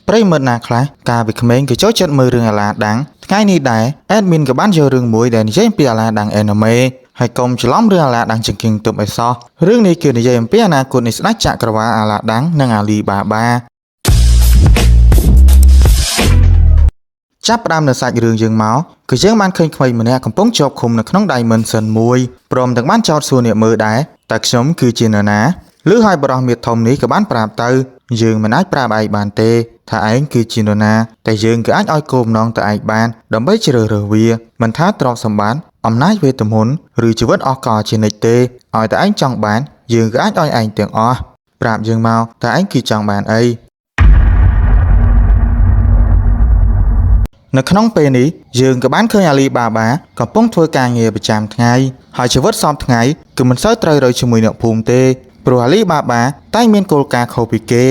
ប្រិមិត្តណាខ្លះកាលពីក្មេងគឺចូលចិត្តមើលរឿងអាឡាដាំងថ្ងៃនេះដែរអេដមីនក៏បានយករឿងមួយដែលនិយាយពីអាឡាដាំងអេនីមេហើយកុំច្រឡំរឿងអាឡាដាំងជាងគីងទុំអីសោះរឿងនេះគឺនិយាយអំពីអនាគតនៃស្ដេចចក្រវាឡអាឡាដាំងនិងអាលីបាបាចាប់ផ្ដើមនៅសាច់រឿងយើងមកគឺយើងបានឃើញក្មេងម្នាក់កំពុងជាប់ឃុំនៅក្នុង Dimension មួយព្រមទាំងបានចោទសួរអ្នកមើលដែរតែខ្ញុំគឺជានរណាឬហើយបរិះមាតធំនេះក៏បានប្រាប់ទៅយើងមិនអាចប្រាប់ឯងបានទេថាឯងគឺជានរណាតែយើងក៏អាចឲ្យគោលបំណងទៅឯងបានដើម្បីជ្រើសរើសវាមិនថាទ្រព្យសម្បត្តិអំណាចវេទមន្តឬជីវិតអស់កលជានិច្ចទេឲ្យតែឯងចង់បានយើងក៏អាចឲ្យឯងទាំងអស់ប្រាប់យើងមកតើឯងគឺចង់បានអីនៅក្នុងពេលនេះយើងក៏បានឃើញអាលីបាបាកំពុងធ្វើការងារប្រចាំថ្ងៃហើយជីវិតសពថ្ងៃគឺមិនសូវត្រូវរយជាមួយអ្នកភូមិទេព្រោះអាលីបាបាតែងមានគោលការណ៍ខុសពីគេ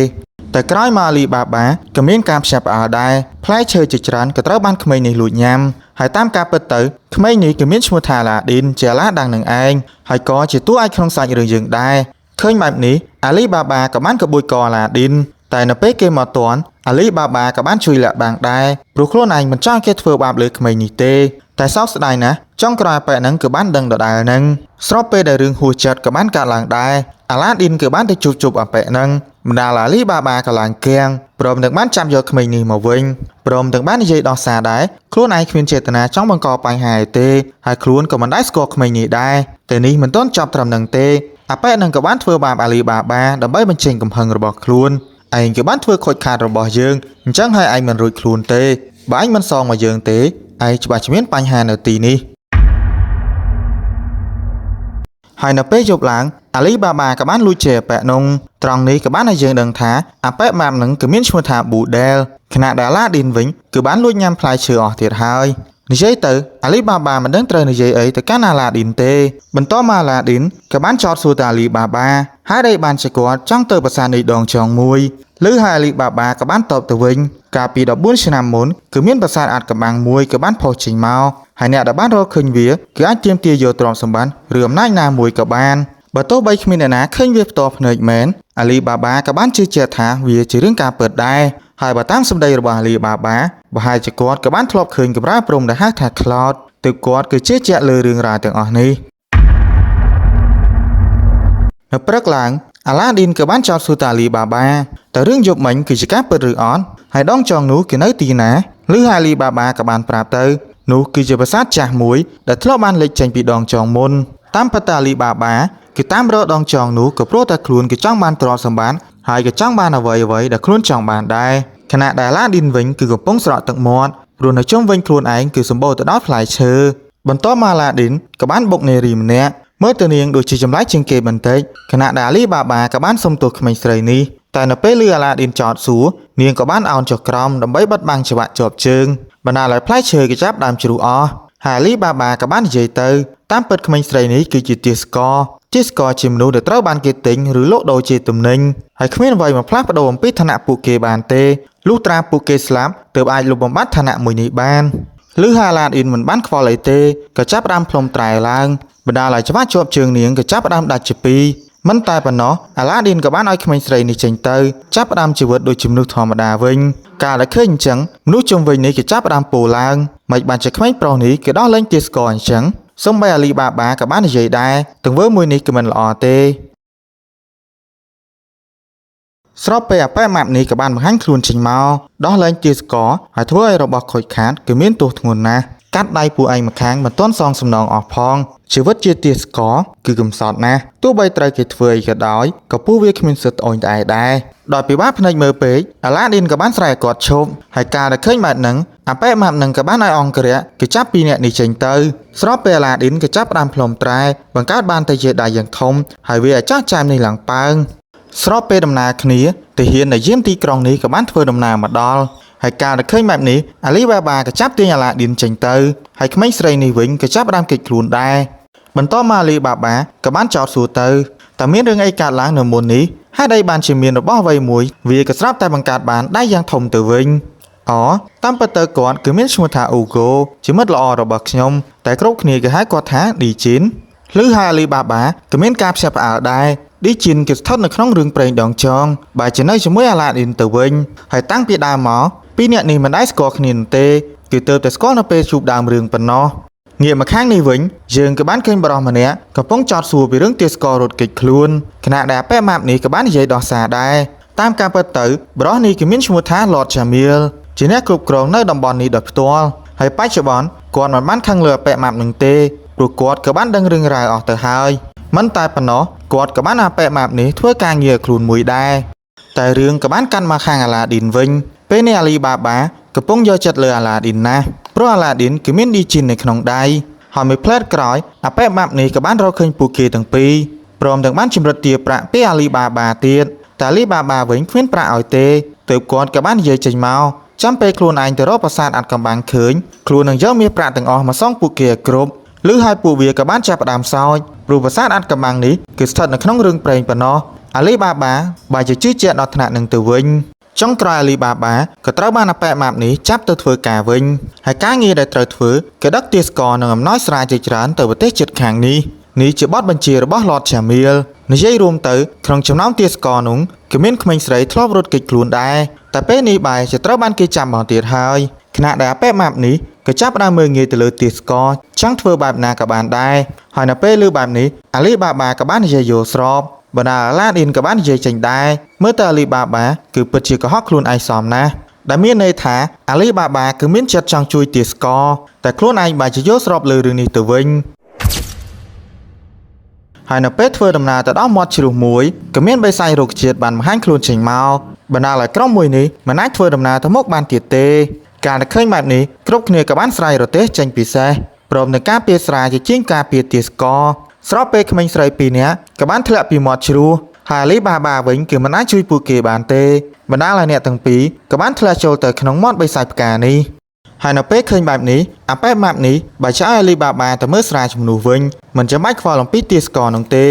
តែក្រោយមកអាលីបាបាក៏មានការភ្ញាក់ផ្អើលដែរផ្លែឈើជាច្រើនក៏ត្រូវបានក្មេងនេះលួចញ៉ាំហើយតាមការពិតទៅក្មេងនេះក៏មានឈ្មោះថាអាឡាឌីនជាអាឡាដាំងនឹងឯងហើយក៏ជាតួឯកក្នុងសាច់រឿងយើងដែរឃើញបែបនេះអាលីបាបាក៏បានក្បួយកអាឡាឌីនតែនៅពេលគេមកទាន់អាលីបាបាក៏បានជួយលាក់បាំងដែរព្រោះខ្លួនឯងមិនចង់គេធ្វើបាបលើក្មេងនេះទេតែសោកស្ដាយណាស់ចុងក្រោយប៉ែហ្នឹងក៏បានដឹងដដែលហ្នឹងស្របពេលដែលរឿងហួសចិត្តក៏បានកើតឡើងដែរអាឡាឌីនក៏បានទៅជួបអាប៉ែហ្នឹងម្ដាលអាលីបាបាក៏ឡើងគាំងព្រមទាំងបានចាប់យកក្មេងនេះមកវិញព្រមទាំងបាននិយាយដោះសារដែរខ្លួនឯងគ្មានចេតនាចង់បង្កបញ្ហាទេហើយខ្លួនក៏មិនដែលស្គាល់ក្មេងនេះដែរតែនេះមិនទាន់ចប់ត្រឹមហ្នឹងទេអាប៉ែហ្នឹងក៏បានធ្វើបាបអាលីបាបាដើម្បីបញ្ចេញកំហឹងរបស់ខ្លួនឯងក៏បានធ្វើខូចខាតរបស់យើងអញ្ចឹងហើយឯងមិនរួចខ្លួនទេបើឯងមិនសងមកយើងទេឯងច្បាស់ជាមានបញ្ហានៅទីនេះហើយនៅពេលយប់ឡើងអាលីបាបាក៏បានលួចជាអាប៉ែនោះត្រង់នេះក៏បានឲ្យយើងដឹងថាអាប៉ែម៉ាប់នឹងគឺមានឈ្មោះថាប៊ូដែលខណៈដែលអាឡាឌីនវិញគឺបានលួចញ៉ាំផ្លែឈើអស់ទៀតហើយនិយាយទៅអាលីបាបាមិនដឹងត្រូវនិយាយអីទៅកាន់អាឡាឌីនទេបន្តមកអាឡាឌីនក៏បានចោទសួរទៅអាលីបាបាហើយដែលបានជាគាត់ចង់ទៅប្រាសាទនេះដងចងមួយឬហើយអាលីបាបាក៏បានតបទៅវិញកាលពី14ឆ្នាំមុនគឺមានប្រាសាទអាថ៌កំបាំងមួយក៏បានផុសចេញមកហើយអ្នកដែលបានរកឃើញវាគឺអាចទាមទារយកទ្រព្យសម្បត្តិឬអំណាចណាមួយក៏បានបើទោះបីគ្មានអ្នកណាឃើញវាផ្ទាល់ភ្នែកមែនអាលីបាបាក៏បានជឿជាក់ថាវាជារឿងការពិតដែរហើយបើតាមសម្ដីរបស់អាលីបាបាប្រហែលជាគាត់ក៏បានធ្លាប់ឃើញកម្រាលព្រំដែលហៅថា Cloud ទើបគាត់គឺជឿជាក់លើរឿងរ៉ាវទាំងអស់នេះនៅព្រឹកឡើងអាឡាឌីនក៏បានចោទសួរតាអាលីបាបាតើរឿងយប់មិញគឺជាការពិតឬអត់ហើយដងចងនោះគឺនៅទីណាឬអាលីបាបាក៏បានប្រាប់ទៅនោះគឺជាប្រាសាទចាស់មួយដែលធ្លាប់បានលេចចេញពីដងចងមុនតាមពិតអាលីបាបាគឺតាមរកដងចងនោះក៏ព្រោះតែខ្លួនគឺចង់បានទ្រព្យសម្បត្តិហើយក៏ចង់បានអ្វីដែលខ្លួនចង់បានដែរខណៈដែលអាឡាឌីនវិញគឺកំពុងស្រក់ទឹកមាត់ព្រោះនៅជុំវិញខ្លួនឯងគឺសម្បូរទៅដោយផ្លែឈើបន្ទាប់មកអាឡាឌីនក៏បានបុកនារីម្នាក់មើលទៅនាងដូចជាចម្លែកជាងគេបន្តិចខណៈដែលអាលីបាបាក៏បានសុំទោសក្មេងស្រីនេះតែនៅពេលឮអាឡាឌីនចោទសួរនាងក៏បានអោនចុះក្រោមដើម្បីបិទបាំងច្បាក់ជាប់ជើងបណ្ដាលឲ្យផ្លែឈើក៏ចាប់ដើមជ្រុះអស់ហើយអាលីបាបាក៏បាននិយាយទៅតាមពិតក្មេងស្រីនេះគឺជាទាសករជាមនុស្សដែលត្រូវបានគេទិញឬលក់ដូរជាទំនិញហើយគ្មានអ្វីមកផ្លាស់ប្ដូរអំពីឋានៈពួកគេបានទេលុះត្រាពួកគេស្លាប់ទើបអាចលុបបំបាត់ឋានៈមួយនេះបានឬអាឡាឌីនមិនបានខ្វល់អីទេក៏ចាប់ផ្ដើមផ្លុំត្រែឡើងបណ្ដាលឲ្យច្បាស់ជាប់ជើងនាងក៏ចាប់ផ្ដើមដាច់ជាពីរមិនតែប៉ុណ្ណោះអាឡាឌីនក៏បានឲ្យក្មេងស្រីនេះចេញទៅចាប់ផ្ដើមជីវិតដូចជាមនុស្សធម្មតាវិញកាលដែលឃើញអញ្ចឹងមនុស្សជុំវិញនេះក៏ចាប់ផ្ដើមពោលឡើងមិនបានជាក្មេងប្រុសនេះគេដោះលែងទាសករអញ្ចឹងសូម្បីអាលីបាបាក៏បាននិយាយដែរទង្វើមួយនេះគឺមិនល្អទេស្របពេលអាប៉ែម៉ាប់នេះក៏បានបង្ហាញខ្លួនចេញមកដោះលែងទាសករហើយធ្វើឲ្យរបស់ខូចខាតគឺមានទោសធ្ងន់ណាស់កាត់ដៃពួកឯងម្ខាងមិនទាន់សងសំណងអស់ផងជីវិតជាទាសករគឺកំសត់ណាស់ទោះបីត្រូវគេធ្វើអីក៏ដោយក៏ពួកវាគ្មានសិទ្ធិត្អូញត្អែដែរដោយពិបាកភ្នែកមើលពេកអាឡាឌីនក៏បានស្រែកគាត់ឈប់ហើយការដែលឃើញបែបហ្នឹងអាប៉ែម៉ាប់នឹងក៏បានឲ្យអង្គរៈគេចាប់ពីអ្នកនេះចេញទៅស្របពេលអាឡាឌីនក៏ចាប់ផ្ដើមផ្លុំត្រែបង្កើតបានទៅជាដៃយ៉ាងធំហើយវាឲ្យចាស់ចាមនេះឡើងប៉ើងស្របពេលដំណើរគ្នាទាហានដែលយាមទីក្រុងនេះក៏បានធ្វើដំណើរមកដល់ហើយការដែលឃើញបែបនេះអាលីបាបាក៏ចាប់ទាញអាឡាឌីនចេញទៅហើយក្មេងស្រីនេះវិញក៏ចាប់ផ្ដើមគេចខ្លួនដែរបន្តមកអាលីបាបាក៏បានចោទសួរទៅតើមានរឿងអីកើតឡើងនៅមុននេះហើយដីបានជាមានរបស់អ្វីមួយវាក៏ស្រាប់តែបង្កើតបានដៃយ៉ាងធំទៅវិញតាមពិតទៅគាត់គឺមានឈ្មោះថាអ៊ូហ្គោជាមិត្តល្អរបស់ខ្ញុំតែគ្រប់គ្នាគេហៅគាត់ថាឌីជីនឬហើយអាលីបាបាក៏មានការភ្ញាក់ផ្អើលដែរ ឌីជីនគេស្ថិតនៅក្នុងរឿងព្រេងដងចងបើជានៅជាមួយអាឡាឌីនទៅវិញហើយតាំងពីដើមមកពីរអ្នកនេះមិនដែលស្គាល់គ្នាទេគឺទើបតែស្គាល់នៅពេលជួបដើមរឿងប៉ុណ្ណោះងាកមកខាងនេះវិញយើងក៏បានឃើញបរិសម្នាក់កំពុងចោទសួរពីរឿងទាស្កររត់គេចខ្លួនខណៈដែលប៉ែម៉ាប់នេះក៏បាននិយាយដោះសារដែរតាមការពិតទៅបរិសនេះគឺមានឈ្មោះថា Lord Jamil ជាអ្នកគ្រប់គ្រងនៅតំបន់នេះដោយផ្ទាល់ហើយបច្ចុប្បន្នគាត់មិនបានខឹងលើប៉ែម៉ាប់នឹងទេព្រោះគាត់ក៏បានដឹងរឿងរ៉ាវអស់ទៅហើយមិនតែប៉ុណ្ណោះគាត់ក៏បានប៉ែម៉ាប់នេះធ្វើការងារខ្លួនមួយដែរតែរឿងក៏បានកាន់មកខាងអាឡាឌីនវិញពេលនេះអាលីបាបាកំពុងយកចិត្តលើអាឡាឌីនណាស់ព្រោះអាឡាឌីនគឺមានឌីជីននៅក្នុងដៃហើយមួយផ្លែតក្រោយប៉ែម៉ាប់នេះក៏បានរកឃើញពួកគេទាំងពីរព្រមទាំងបានជំរិតទារប្រាក់ពីអាលីបាបាទៀតតែអាលីបាបាវិញគ្មានប្រាក់ឲ្យទេទើបគាត់ក៏បាននិយាយចេញមកចាំពេលខ្លួនឯងទៅរកប្រាសាទអាត់កំបាំងឃើញខ្លួននឹងយកមាសប្រាក់ទាំងអស់មកសងពួកគេគ្រប់ឬហើយពួកវាក៏បានចាប់ផ្ដើមសោចព្រោះប្រាសាទអាត់កំបាំងនេះគឺស្ថិតនៅក្នុងរឿងព្រេងប៉ុណ្ណោះអាលីបាបាបើជាជឿជាក់ដល់ថ្នាក់នឹងទៅវិញចុងក្រោយអាលីបាបាក៏ត្រូវបានប៉ែម៉ាប់នេះចាប់ទៅធ្វើការវិញហើយការងារដែលត្រូវធ្វើគឺដឹកទាស្ករនិងអំណោយស្រាជាច្រើនទៅប្រទេសជិតខាងនេះជាបទបញ្ជារបស់ Lord Jamil និយាយរួមទៅក្នុងចំណោមទាស្ករនោះគឺមានក្មេងស្រីធ្លាប់រត់គេចខ្លួនដែរតែពេលនេះបែរជាត្រូវបានគេចាប់មកទៀតហើយខណៈដែលប៉ែម៉ាប់នេះក៏ចាប់ផ្ដើមមើលងាយទៅលើទាស្ករចង់ធ្វើបែបណាក៏បានដែរហើយនៅពេលឮបែបនេះអាលីបាបាក៏បាននិយាយយល់ស្របបណ្ដាអាឡាឌីនក៏បាននិយាយចេញដែរមើលទៅអាលីបាបាគឺពិតជាកុហកខ្លួនឯងសមណាស់ដែលមានន័យថាអាលីបាបាគឺមានចិត្តចង់ជួយទាស្ករតែខ្លួនឯងបែរជាយល់ស្របលើរឿងនេះទៅវិញហើយនៅពេលធ្វើដំណើរទៅដល់មាត់ជ្រោះមួយក៏មានបិសាចរុក្ខជាតិបានបង្ហាញខ្លួនចេញមកបណ្ដាលឲ្យក្រុមមួយនេះមិនអាចធ្វើដំណើរទៅមុខបានទៀតទេការដែលឃើញបែបនេះគ្រប់គ្នាក៏បានស្រាយរទេះចេញពីសេះព្រមទាំងការពារស្រាជាជាងការពារទាស្ករស្របពេលក្មេងស្រីពីរនាក់ក៏បានធ្លាក់ពីមាត់ជ្រោះហើយអាលីបាបាវិញគឺមិនអាចជួយពួកគេបានទេបណ្ដាលឲ្យអ្នកទាំងពីរក៏បានធ្លាក់ចូលទៅក្នុងមាត់បិសាចផ្កានេះហើយនៅពេលឃើញបែបនេះប៉ែម៉ាប់នេះបើចោលអាលីបាបាទៅមើលស្រាជំនួសវិញមិនចាំបាច់ខ្វល់អំពីទាស្ករនោះទេ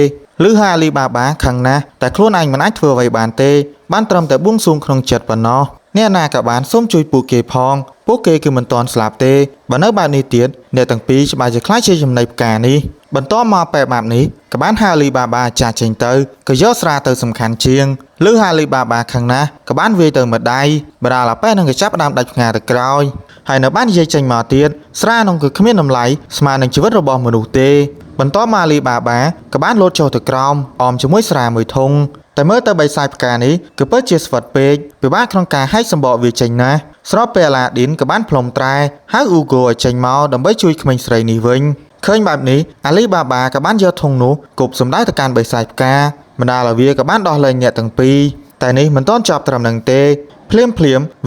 ឬហើយអាលីបាបាខឹងណាស់តែខ្លួនឯងមិនអាចធ្វើអ្វីបានទេបានត្រឹមតែបួងសួងក្នុងចិត្តប៉ុណ្ណោះអ្នកណាក៏បានសូមជួយពួកគេផងពួកគេគឺមិនទាន់ស្លាប់ទេបើនៅបែបនេះទៀតអ្នកទាំងពីរច្បាស់ជាខ្លាចជាចំណីផ្កានេះបន្ទាប់មកប៉ែម៉ាប់នេះក៏បានហៅអាលីបាបាចាស់ចេញទៅក៏យកស្រាទៅសំខាន់ជាងឬហើយអាលីបាបាខឹងណាស់ក៏បានវាយទៅម្ដាយបដាលប៉ែនឹងក៏ចាប់ផ្ដើមដាច់ផ្ងាទៅក្រោយហើយនៅបាននិយាយចេញមកទៀតស្រានោះគឺគ្មានតម្លៃស្មើនឹងជីវិតរបស់មនុស្សទេបន្ទាប់មកអាលីបាបាក៏បានលោតចុះទៅក្រោមអមជាមួយស្រាមួយធុងតែមើលទៅបិសាចផ្កានេះគឺពិតជាស្វិតពេកពិបាកក្នុងការហែកសម្បកវាចេញណាស់ស្របពេលអាឡាឌីនក៏បានផ្លុំត្រែហៅអ៊ូហ្គោឲ្យចេញមកដើម្បីជួយក្មេងស្រីនេះវិញឃើញបែបនេះអាលីបាបាក៏បានយកធុងនោះគប់សម្ដៅទៅកាន់បិសាចផ្កាបណ្ដាលឲ្យវាក៏បានដោះលែងអ្នកទាំងពីរតែនេះមិនទាន់ចប់ត្រឹមនឹងទេភ្លាម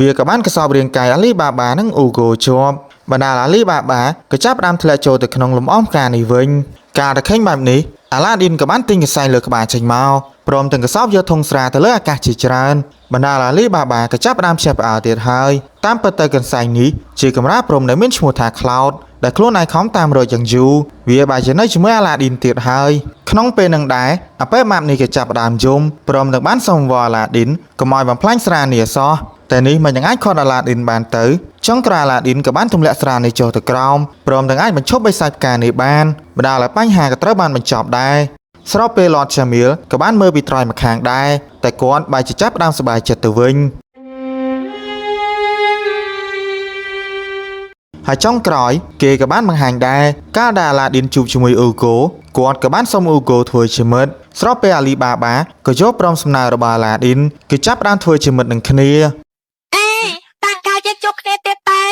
វាក៏បានកសោបរាងកាយអាលីបាបានិងអ៊ូហ្គោជាប់បណ្ដាលអាលីបាបាក៏ចាប់ផ្ដើមធ្លាក់ចូលទៅក្នុងលំអងផ្កានេះវិញការដែលឃើញបែបនេះអាឡាឌីនក៏បានទិញកសែងលើក្បាលចេញមកព្រមទាំងកសោបយកធុងស្រាទៅលើអាកាសជាច្រើនបណ្ដាលអាលីបាបាក៏ចាប់ផ្ដើមភ្ញាក់ផ្អើលទៀតហើយតាមពិតទៅកសែងនេះជាកម្រាលព្រំដែលមានឈ្មោះថា Cloud ដែលខ្លួនឯងខំតាមរកយ៉ាងយូរវាបែរជានៅជាមួយអាឡាឌីនទៀតហើយក្នុងពេលនឹងដែរប៉ែម៉ាប់នេះក៏ចាប់ផ្ដើមយំព្រមទាំងបានសុំវល់អាឡាឌីនកុំឲ្យបំផ្លាញស្រានេះសោះតែនេះមិនអាចខាត់អាឡាឌីនបានទៅចុងក្រោយអាឡាឌីនក៏បានទម្លាក់ស្រានេះចុះទៅក្រោមព្រមទាំងអាចបញ្ឈប់បិសាចផ្កានេះបានបណ្ដាលឲ្យបញ្ហាក៏ត្រូវបានបញ្ចប់ដែរស្របពេល Lord Jamil ក៏បានមើលពីត្រៃម្ខាងដែរតែគាត់បែរជាចាប់ផ្ដើមសប្បាយចិត្តទៅវិញហើយចុងក្រោយគេក៏បានបង្ហាញដែរកាលដែលអាឡាឌីនជួបជាមួយអ៊ូហ្គោគាត់ក៏បានសុំអ៊ូហ្គោធ្វើជាមិត្តស្របពេលអាលីបាបាក៏យកព្រមសំណើរបស់អាឡាឌីនគឺចាប់ផ្ដើមធ្វើជាមិត្តនឹងគ្នាតាំងកាយយើងជួបគ្នាទៀតតែ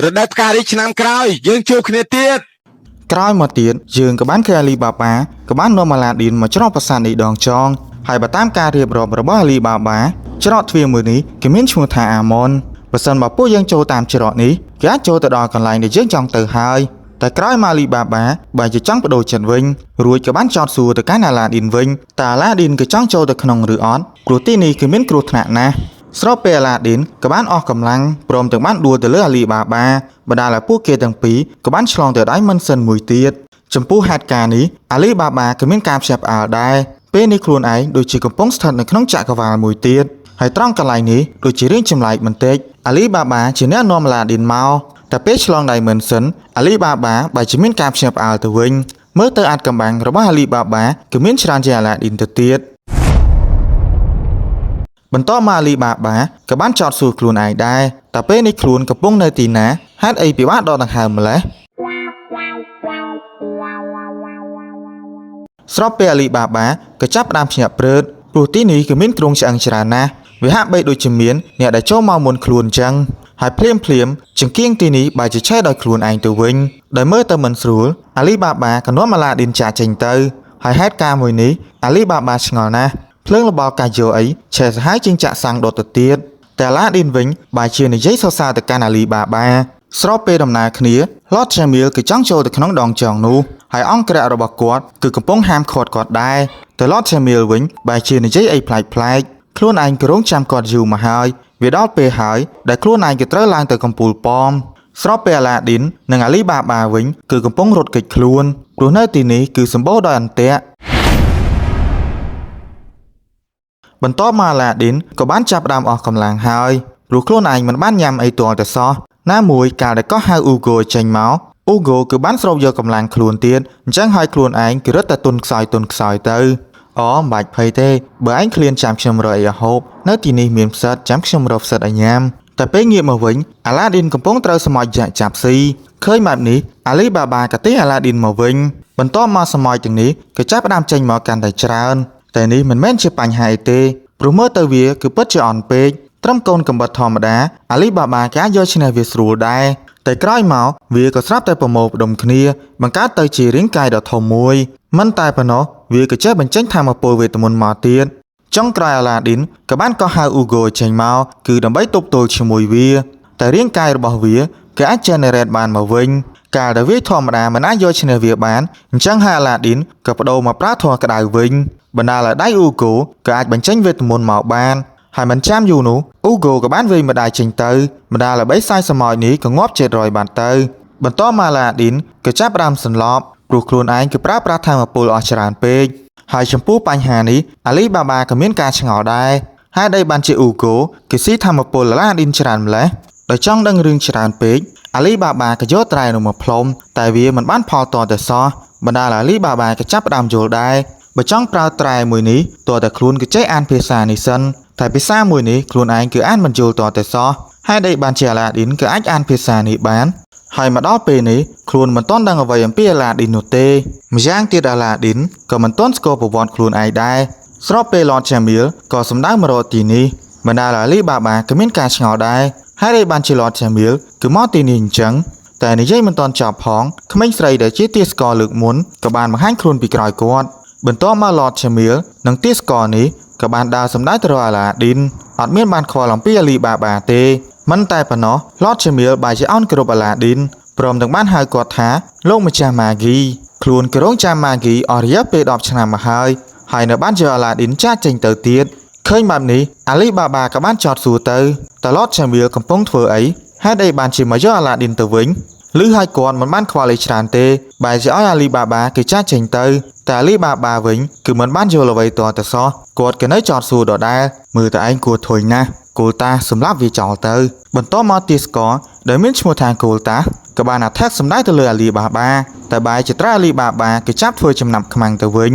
រដូវផ្ការីឆ្នាំក្រោយយើងជួបគ្នាទៀតក្រោយមកទៀតយើងក៏បានឃើញអាលីបាបាក៏បាននាំអាឡាឌីនមកច្រកប្រាសាទនេះដងចងហើយបើតាមការរៀបរាប់របស់អាលីបាបាច្រកទ្វារមួយនេះគេមានឈ្មោះថាអាម៉ុនបើសិនបើពួកយើងចូលតាមច្រកនេះគេអាចចូលទៅដល់កន្លែងដែលយើងចង់ទៅហើយតែក្រោយមកអាលីបាបាបើជាចង់បដូរចិត្តវិញរួចក៏បានចោទសួរទៅកាន់អាឡាឌីនវិញតើអាឡាឌីនក៏ចង់ចូលទៅក្នុងឬអត់ព្រោះទីនេះគឺមានគ្រោះថ្នាក់ណាស់ស្របពេលអាឡាឌីនក៏បានអស់កម្លាំងព្រមទាំងបានដួលទៅលើអាលីបាបាបណ្ដាលឲ្យពួកគេទាំងពីរក៏បានឆ្លងទៅដល់មិនសិនមួយទៀតចំពោះហេតុការណ៍នេះអាលីបាបាក៏មានការភ្ញាក់ផ្អើលដែរពេលនេះខ្លួនឯងដូចជាកំពុងស្ថិតនៅក្នុងចក្រវាឡមួយទៀតហើយត្រង់កន្លែងនេះដូចជារឿងចម្លែកបន្តិចអាលីបាបាជាអ្នកនាំអាឡាឌីនមកតែពេលឆ្លងដៃមិនសិនអាលីបាបាបែរជាមានការភ្ញាក់ផ្អើលទៅវិញ មើលទៅអាចកំបាំងរបស់អាលីបាបាគឺមានច្រើនជាងអាឡាឌីនទៅទៀតបន្ទាប់មកអាលីបាបាក៏បានចោទសួរខ្លួនឯងដែរតែពេលនេះខ្លួនកំពុងនៅទីណាហេតុអីពិបាកដកដង្ហើមម្លេះស្របពេលអាលីបាបាក៏ចាប់ផ្ដើមភ្ញាក់ព្រឺតព្រោះទីនេះគឺមានគ្រោងឆ្អឹងច្រើនណាស់វាហាក់បីដូចជាមានអ្នកដែលចូលមកមុនខ្លួនអញ្ចឹងហើយភ្លាមចង្គៀងទីនេះបែរជាឆេះដោយខ្លួនឯងទៅវិញដោយមើលទៅមិនស្រួលអាលីបាបាក៏នាំអាឡាឌីនចាចេញទៅហើយហេតុការណ៍មួយនេះអាលីបាបាឆ្ងល់ណាស់ភ្លើងរបស់កាយ៉ូអីឆេះសាហាវជាងចាក់សាំងដុតទៅទៀតតែអាឡាឌីនវិញបែរជានិយាយសរសើរទៅកាន់អាលីបាបាស្របពេលដំណើរគ្នាឡតជាមីលគឺចង់ចូលទៅក្នុងដងចង់នោះហើយអង្គរៈរបស់គាត់គឺកំពុងហាមឃាត់គាត់ដែរតែឡតជាមីលវិញបែរជានិយាយអីប្លែកខ្លួនឯងក៏រងចាំគាត់យូរមកហើយវាដល់ពេលហើយដែលខ្លួនឯងក៏ត្រូវឡើងទៅកំពូលប៉មស្របពេលអាឡាឌីននិងអាលីបាបាវិញគឺកំពុងរត់គេចខ្លួនព្រោះនៅទីនេះគឺសម្បូរដោយអន្ទាក់បន្ទាប់មកអាឡាឌីនក៏បានចាប់ផ្ដើមអស់កម្លាំងហើយព្រោះខ្លួនឯងមិនបានញ៉ាំអីទាល់តែសោះណាមួយកាលដែលក៏ហៅអ៊ូហ្គោចេញមកអ៊ូហ្គោគឺបានស្រូបយកកម្លាំងខ្លួនទៀតអញ្ចឹងហើយខ្លួនឯងគឺរត់តែទុនខ្សោយទៅអូមិនបាច់ភ័យទេបើឯងឃ្លានចាំខ្ញុំរកអីហូបនៅទីនេះមានផ្សិតចាំខ្ញុំរកផ្សិតឲ្យញ៉ាំតែពេលងាកមកវិញអាឡាឌីនកំពុងត្រូវសមោចចាប់ស៊ីឃើញបែបនេះអាលីបាបាក៏ទេអាឡាឌីនមកវិញបន្ទាប់មកសមោចទាំងនេះក៏ចាប់ផ្ដើមចេញមកកាន់តែច្រើនតែនេះមិនមែនជាបញ្ហាអីទេព្រោះមើលទៅវាគឺពិតជាអន់ពេកត្រឹមកូនកំបិតធម្មតាអាលីបាបាក៏យកឈ្នះវាស្រួលដែរតែក្រោយមកវាក៏ស្រាប់តែប្រមូលផ្ដុំគ្នាបង្កើតទៅជារាងកាយដ៏ធំមួយមិនតែប៉ុណ្ណោះវាក៏ចេះបញ្ចេញថាមពលវេទមន្តមកទៀតចុងក្រោយអាឡាឌីនក៏បានកោះហៅអ៊ូហ្គោចេញមកគឺដើម្បីទប់ទល់ជាមួយវាតែរាងកាយរបស់វាក៏អាច generate បានមកវិញកាលដែលវាធម្មតាមិនអាចយកឈ្នះវាបានអញ្ចឹងហើយអាឡាឌីនក៏បដូរមកប្រើធម៌ក្តៅវិញបណ្ដាលឲ្យដៃអ៊ូហ្គោក៏អាចបញ្ចេញវេទមន្តមកបានហើយមិនចាំយូរនោះអ៊ូហ្គោក៏បានវេម្ដាយចេញទៅបណ្ដាលឲ្យបិសាយសមោចនេះក៏ងាប់700បានទៅបន្ទាប់មកអាឡាឌីនក៏ចាប់ផ្ដើមសន្លប់ព្រោះខ្លួនឯងគឺប្រើប្រាស់ថាមពលអស់ច្រើនពេកហើយចំពោះបញ្ហានេះអាលីបាបាក៏មានការឆ្ងល់ដែរហើយដែលបានជាអ៊ូហ្គោគេស៊ីថាមពលអាឡាឌីនច្រើនម្ល៉េះដោយចង់ដឹងរឿងច្រើនពេកអាលីបាបាក៏យកត្រែនោះមកផ្លុំតែវាមិនបានផលតតែសោះបណ្ដាលអាលីបាបាក៏ចាប់ផ្ដើមយល់ដែរបើចង់ប្រើត្រែមួយនេះតើតែខ្លួនក៏ចេះអានភាសានេះសិនតែភាសាមួយនេះខ្លួនឯងគឺអានមិនយល់តតែសោះហើយដែលបានជាអាឡាឌីនក៏អាចអានភាសានេះបានហើយមកដល់ពេលនេះខ្លួនមិនទាន់ដឹងអ្វីអំពីអាឡាឌីននោះទេម្យ៉ាងទៀតអាឡាឌីនក៏មិនទាន់ស្គាល់ប្រវត្តិខ្លួនឯងដែរស្របពេលឡតជាមីលក៏សម្ដៅមករកទីនេះបណ្ដាលអាលីបាបាក៏មានការឆ្ងល់ដែរហើយដែលបានជាឡតជាមីលគឺមកទីនេះអញ្ចឹងតែនិយាយមិនទាន់ចប់ផងក្មេងស្រីដែលជាទាសកលលើកមុនក៏បានបង្ហាញខ្លួនពីក្រោយគាត់បន្ទាប់មកឡតជាមីលនិងទាសកលនេះក៏បានដើរសម្ដៅទៅរកអាឡាឌីនអត់មានបានខ្វល់អំពីអាលីបាបាទេមិនតែប៉ុណ្ណោះឡតជាមីលបែរជាអោនគោរពអាឡាឌីនព្រមទាំងបានហៅគាត់ថាលោកម្ចាស់ម៉ាហ្គីខ្លួនក៏រងចាំម៉ាហ្គីអស់រយៈពេល10ឆ្នាំមកហើយនៅបានយកអាឡាឌីនចាចេញទៅទៀតឃើញបែបនេះអាលីបាបាក៏បានចោទសួរទៅតឡតជាមីលកំពុងធ្វើអីហើយដែលបានជាមកយកអាឡាឌីនទៅវិញឬហើយគាត់មិនបានខ្វល់អីច្រើនទេបែរជាឲ្យអាលីបាបាគេចាចេញទៅតែអាលីបាបាវិញគឺមិនបានយល់អ្វីតតែសោះគាត់ក៏នៅចោទសួរដដែលមើលតែឯងគួរធុញណាស់គោលតាសម្រាប់វាចោលទៅបន្ទាប់មកទាសកលដែលមានឈ្មោះថាគោលតាក៏បានអាថែកសម្ដៅទៅលើអាលីបាបាតែបែរជាត្រូវអាលីបាបាគេចាប់ធ្វើចំណាប់ខ្មាំងទៅវិញ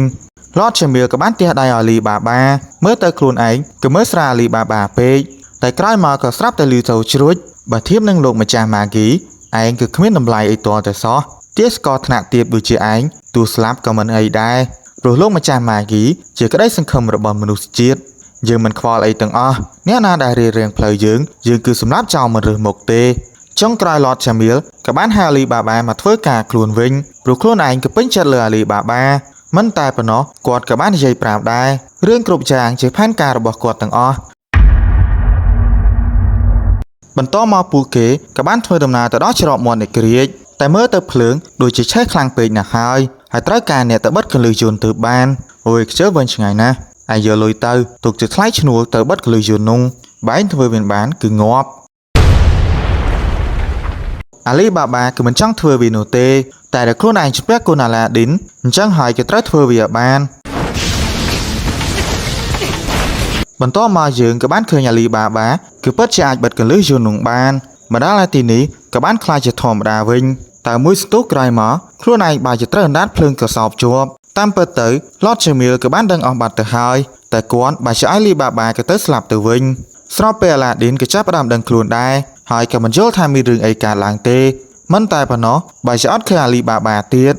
ឡតជាមីលក៏បានទះដៃអាលីបាបាមើលទៅខ្លួនឯងក៏មើលស្រាអាលីបាបាពេកតែក្រោយមកក៏ស្រាប់តែលឺទៅជ្រួចបើធៀបនឹងលោកម្ចាស់ម៉ាហ្គីឯងគឺគ្មានតម្លៃអីទាល់តែសោះទាសកលថ្នាក់ទាបដូចជាឯងទោះស្លាប់ក៏មិនអីដែរព្រោះលោកម្ចាស់ម៉ាហ្គីជាក្តីសង្ឃឹមរបស់មនុស្សជាតិយើងមិនខ្វល់អីទាំងអស់អ្នកណាដែលរៀបរៀងផ្លូវយើងគឺសម្រាប់ចោលមិនរើសមុខទេចុងក្រោយឡតជាមីលក៏បានហៅអាលីបាបាមកធ្វើការខ្លួនវិញព្រោះខ្លួនឯងក៏ពេញចិត្តលើអាលីបាបាមិនតែប៉ុណ្ណោះគាត់ក៏បាននិយាយប្រាប់ដែររឿងគ្រប់យ៉ាងជាផែនការរបស់គាត់ទាំងអស់បន្តមកពួកគេក៏បានធ្វើដំណើរទៅដល់ច្រកមាត់នៃគ្រាចតែមើលទៅភ្លើងដូចជាឆេះខ្លាំងពេកណាស់ហើយត្រូវការអ្នកទៅបិទកលឹះយន្តទៅបានអូយខ្ជិលវិញឆ្ងាយណាស់ឯងយកលុយទៅទុកជាថ្លៃឈ្នួលទៅបិទកលឹះយន្តនោះបែងធ្វើវាបានគឺងាប់អាលីបាបាគឺមិនចង់ធ្វើវានោះទេតែតែខ្លួនឯងជំពាក់គុណអាឡាឌីនអញ្ចឹងហើយក៏ត្រូវធ្វើវាបានបន្ទាប់មកយើងក៏បានឃើញអាលីបាបាគឺពិតជាអាចបិទកលឹះយន្តនោះបានម្ដងហើយទីនេះក៏បានខ្លាចជាធម្មតាវិញ តែមួយស្ទុះក្រោយមកខ្លួនឯងបាយជាត្រូវអណ្ដាតភ្លើងកសោបជាប់តាមពិតទៅឡតឆាមីលក៏បានដឹងអស់បាត់ទៅហើយតែគាត់បាយជាឲ្យលីបាបាក៏ទៅស្លាប់ទៅវិញស្របពេលអាឡាឌីនក៏ចាប់ផ្ដើមដឹងខ្លួនដែរហើយក៏មិនយល់ថាមានរឿងអីកើតឡើងទេមិនតែប៉ុណ្ណោះបាយជាអត់ឃើញអាលីបាបាទៀត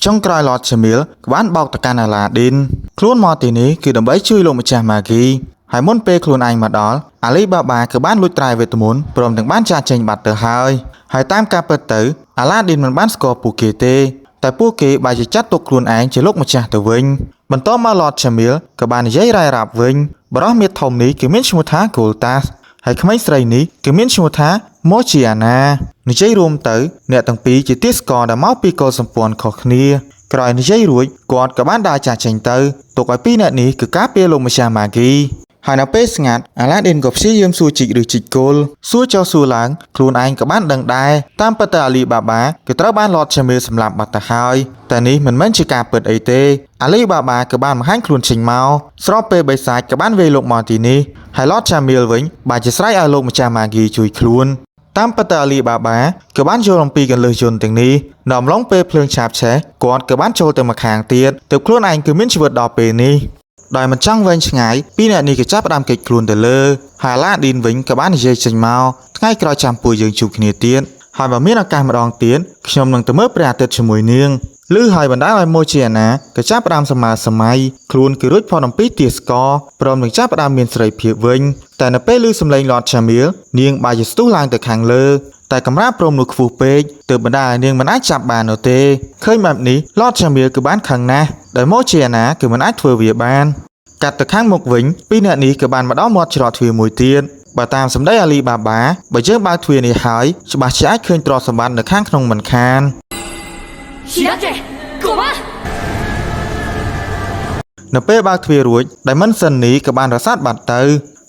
ចុងក្រោយឡតឆាមីលក៏បានបោកទៅកាន់អាឡាឌីនខ្លួនមកទីនេះគឺដើម្បីជួយលោកម្ចាស់ម៉ាហ្គីហើយមុនពេលខ្លួនឯងមកដល់អាលីបាបាក៏បានលួចត្រាយវេទមន្តព្រមទាំងបានចាកចេញបាត់ទៅហើយតាមការពិតទៅអាឡាឌីនមិនបានស្គាល់ពួកគេទេតែពួកគេបានចាត់ទុកខ្លួនឯងជាលោកម្ចាស់ទៅវិញបន្ទាប់មកឡតឆាមីលក៏បាននិយាយរ៉ាយរ៉ាប់វិញបរិះមាសធំនេះគឺមានឈ្មោះថាគូលតាសហើយក្មេងស្រីនេះគឺមានឈ្មោះថាម៉ូជីអាណានិយាយរួមទៅអ្នកទាំងពីរជាទាសករដែលមកពីកុលសម្ព័ន្ធខុសគ្នាក្រោយនិយាយរួចគាត់ក៏បានដើរចាស់ចេញទៅទុកឲ្យពីរអ្នកនេះគឺការពារលោកម្ចាស់ម៉ាហ្គីហើយនៅពេលស្ងាត់អាឡាឌីនក៏ព្យាយាមសួរជីកឬជីកគោលសួរចុះសួរឡើងខ្លួនឯងក៏បានដឹងដែរតាមពិតទៅអាលីបាបាគឺត្រូវបានឡតឆាមីលសម្លាប់បាត់ទៅហើយតែនេះមិនមែនជាការពិតអីទេអាលីបាបាក៏បានបង្ហាញខ្លួនចេញមកស្របពេលបិសាចក៏បានវាយលោកមកទីនេះហើយឡតឆាមីលវិញបានជាស្រែកឲ្យលោកម្ចាស់ម៉ាហ្គីជួយខ្លួនតាមពិតទៅអាលីបាបាក៏បានយល់អំពីកលឹះយន្តទាំងនេះនៅអំឡុងពេលភ្លើងឆាបឆេះគាត់ក៏បានចូលទៅម្ខាងទៀតទើបខ្លួនឯងគឺមានជីវិតដល់ពេលនេះដោយមិនចង់វែងឆ្ងាយពីអ្នកនេះក៏ចាប់ផ្ដើមគេចខ្លួនទៅលើហើយអាឡាឌីនវិញក៏បាននិយាយចេញមកថ្ងៃក្រោយចាំពួកយើងជួបគ្នាទៀតហើយបើមានឱកាសម្ដងទៀតខ្ញុំនឹងទៅមើលព្រះអាទិត្យជាមួយនាងឮហើយបណ្ដាលឲ្យម៉ូជីអាណាក៏ចាប់ផ្ដើមសម្មាសម័យខ្លួនគឺរួចផុតអំពីទាសករព្រមនឹងចាប់ផ្ដើមមានសេរីភាពវិញតែនៅពេលឮសំឡេងឡតឆាមីលនាងបាយជាស្ទុះឡើងទៅខាងលើតែកម្រាលព្រមនោះខ្ពស់ពេកទើបបណ្ដាលឲ្យនាងមិនអាចចាប់បាននោះទេឃើញបែបនេះឡតឆាមីលគឺបានខឹងណាស់ដែលម៉ូជីអាណាគឺមិនអាចធ្វើវាបានកាត់ទៅខាងមុខវិញពីរអ្នកនេះក៏បានមកដល់មាត់ច្រកទ្វារមួយទៀតបើតាមសម្ដីអាលីបាបាបើយើងបើកទ្វារនេះហើយច្បាស់ជាអាចឃើញទ្រព្យសម្បត្តិនៅខាងក្នុងមិនខាននៅពេលបើកទ្វាររួចដែលមិនសិននេះក៏បានរសាត់បាត់ទៅ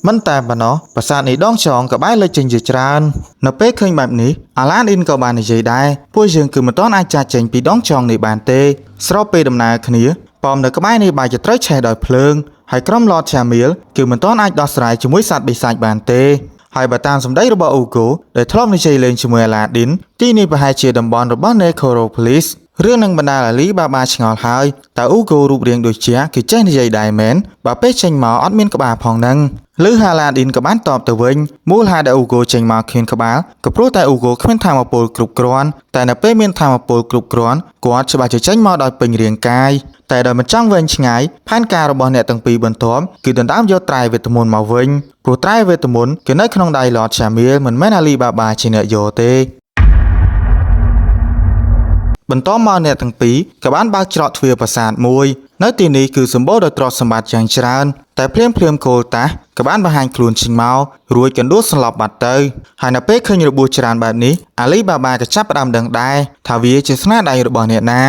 មិនតែប៉ុណ្ណោះប្រាសាទនេះដងចងក៏បែរលេចចេញជាច្រើននៅពេលឃើញបែបនេះអាឡាឌីនក៏បាននិយាយដែរពួកយើងគឺមិនទាន់អាចចាកចេញពីដងចងនេះបានទេស្របពេលដំណើរគ្នាប៉មនៅក្បែរនេះបែរជាត្រូវឆេះដោយភ្លើងហើយក្រុមឡតឆាមីលគឺមិនទាន់អាចដោះស្រាយជាមួយសត្វបិសាចបានទេហើយបើតាមសម្ដីរបស់អ៊ូហ្គោដែលធ្លាប់និយាយលេងជាមួយអាឡាឌីនទីនេះប្រហែលជាតំបន់របស់ Necropolis រឿងនឹងបណ្ដាលអាលីបាបាឆ្ងល់ហើយតើអ៊ូហ្គោរូបរាងដូចជាគឺចេះនិយាយដែរមែនបើពេលចេញមកអត់មានក្បាលផងហ្នឹងឬអាឡាឌីនក៏បានតបទៅវិញមូលហេតុដែលអ៊ូហ្គោចេញមកគ្មានក្បាលក៏ព្រោះតែអ៊ូហ្គោគ្មានថាមពលគ្រប់គ្រាន់តែនៅពេលមានថាមពលគ្រប់គ្រាន់គាត់ច្បាស់ជាចេញមកដោយពេញរាងកាយតែដោយមិនចង់វែងឆ្ងាយផែនការរបស់អ្នកទាំងពីរបន្ទាប់គឺដណ្ដើមយកត្រៃវេទមន្តមកវិញព្រោះត្រៃវេទមន្តគឺនៅក្នុងដៃឡតឆាមីលមិនមែនអាលីបាបាជាអ្នកយកទេបន្ទាប់មកអ្នកទាំងពីរក៏បានបើកច្រកទ្វារប្រាសាទមួយនៅទីនេះគឺសម្បូរដោយទ្រព្យសម្បត្តិយ៉ាងច្រើនតែភ្លាមគោលតាសក៏បានបង្ហាញខ្លួនចេញមករួចកណ្ដួលសន្លប់បាត់ទៅហើយនៅពេលឃើញរបួសច្រើនបែបនេះអាលីបាបាក៏ចាប់ផ្ដើមដឹងដែរថាវាជាស្នាដៃរបស់អ្នកណា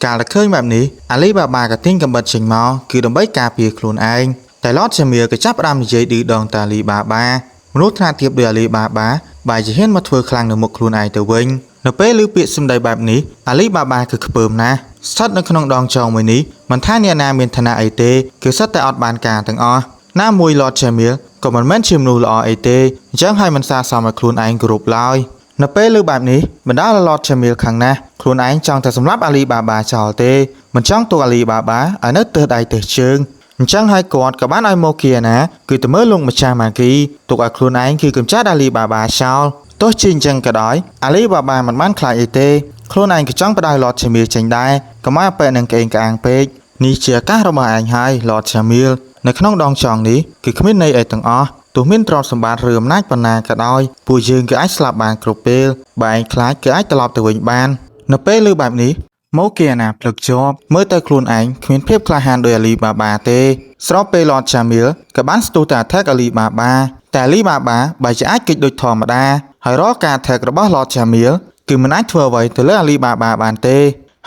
កាលតែឃើញបែបនេះអាលីបាបាក៏ទាញកាំបិតចេញមកគឺដើម្បីការពារខ្លួនឯងតែឡតឆាមីលក៏ចាប់ផ្ដើមនិយាយឌឺដងតាអាលីបាបាមនុស្សថ្នាក់ទាបដោយអាលីបាបាបែរជាហ៊ានមកធ្វើខ្លាំងនៅមុខខ្លួនឯងទៅវិញនៅពេលឮពាក្យសម្ដីបែបនេះអាលីបាបាគឺខ្ពើមណាស់ស្ថិតនៅក្នុងដងចងមួយនេះមិនថាអ្នកណាមានឋានៈអីទេគឺសិតតែអត់បានការទាំងអស់ណាមួយឡតឆាមីលក៏មិនមែនជាមនុស្សល្អអីទេអញ្ចឹងហើយមិនសាសមឲ្យខ្លួនឯងគោរពឡើយនៅពេលឮបែបនេះបណ្ដាឡតឆាមីលខាងណាស់ខ្លួនឯងចង់តែសម្លាប់អាលីបាបាចោលទេមិនចង់ទុកអាលីបាបាឲ្យនៅទើសដៃទើសជើងអញ្ចឹងហើយគាត់ក៏បានឲ្យម៉ូគីអាណាគឺទៅមើលលោកម្ចាស់ម៉ាហ្គីទុកឲ្យខ្លួនឯងគឺកម្ចាត់អាលីបាបាចោលទោះជាអញ្ចឹងក៏ដោយអាលីបាបាមិនបានខ្លាចអីទេខ្លួនឯងក៏ចង់បដៅឡតឆាមីលចេញដែរកុំឲ្យប៉ែនឹងក្អេងក្អាងពេកនេះជាឱកាសរបស់ឯងហើយឡតឆាមីលនៅក្នុងដងចងនេះគឺគ្មានន័យអីទាំងអស់ទោះមានទ្រព្យសម្បត្តិឬអំណាចប៉ុណ្ណាក៏ដោយពួកយើងគឺអាចស្លាប់បានគ្រប់ពេលបើឯងខ្លាចគឺអាចត្រឡប់ទៅវិញបាននៅពេលឮបែបនេះម៉ូគីអាណាភ្លឹកជាប់មើលទៅខ្លួនឯងគ្មានភាពក្លាហានដោយអាលីបាបាទេស្របពេលឡតឆាមីលក៏បានស្ទុះតែអធិកអាលីបាបាតែអាលីបាបាបែរជាអាចគេចដូចធម្មតាហើយរាល់ការអធិករបស់ឡតឆាមីលគឺមិនអាចធ្វើអ្វីទៅលើអាលីបាបាបានទេ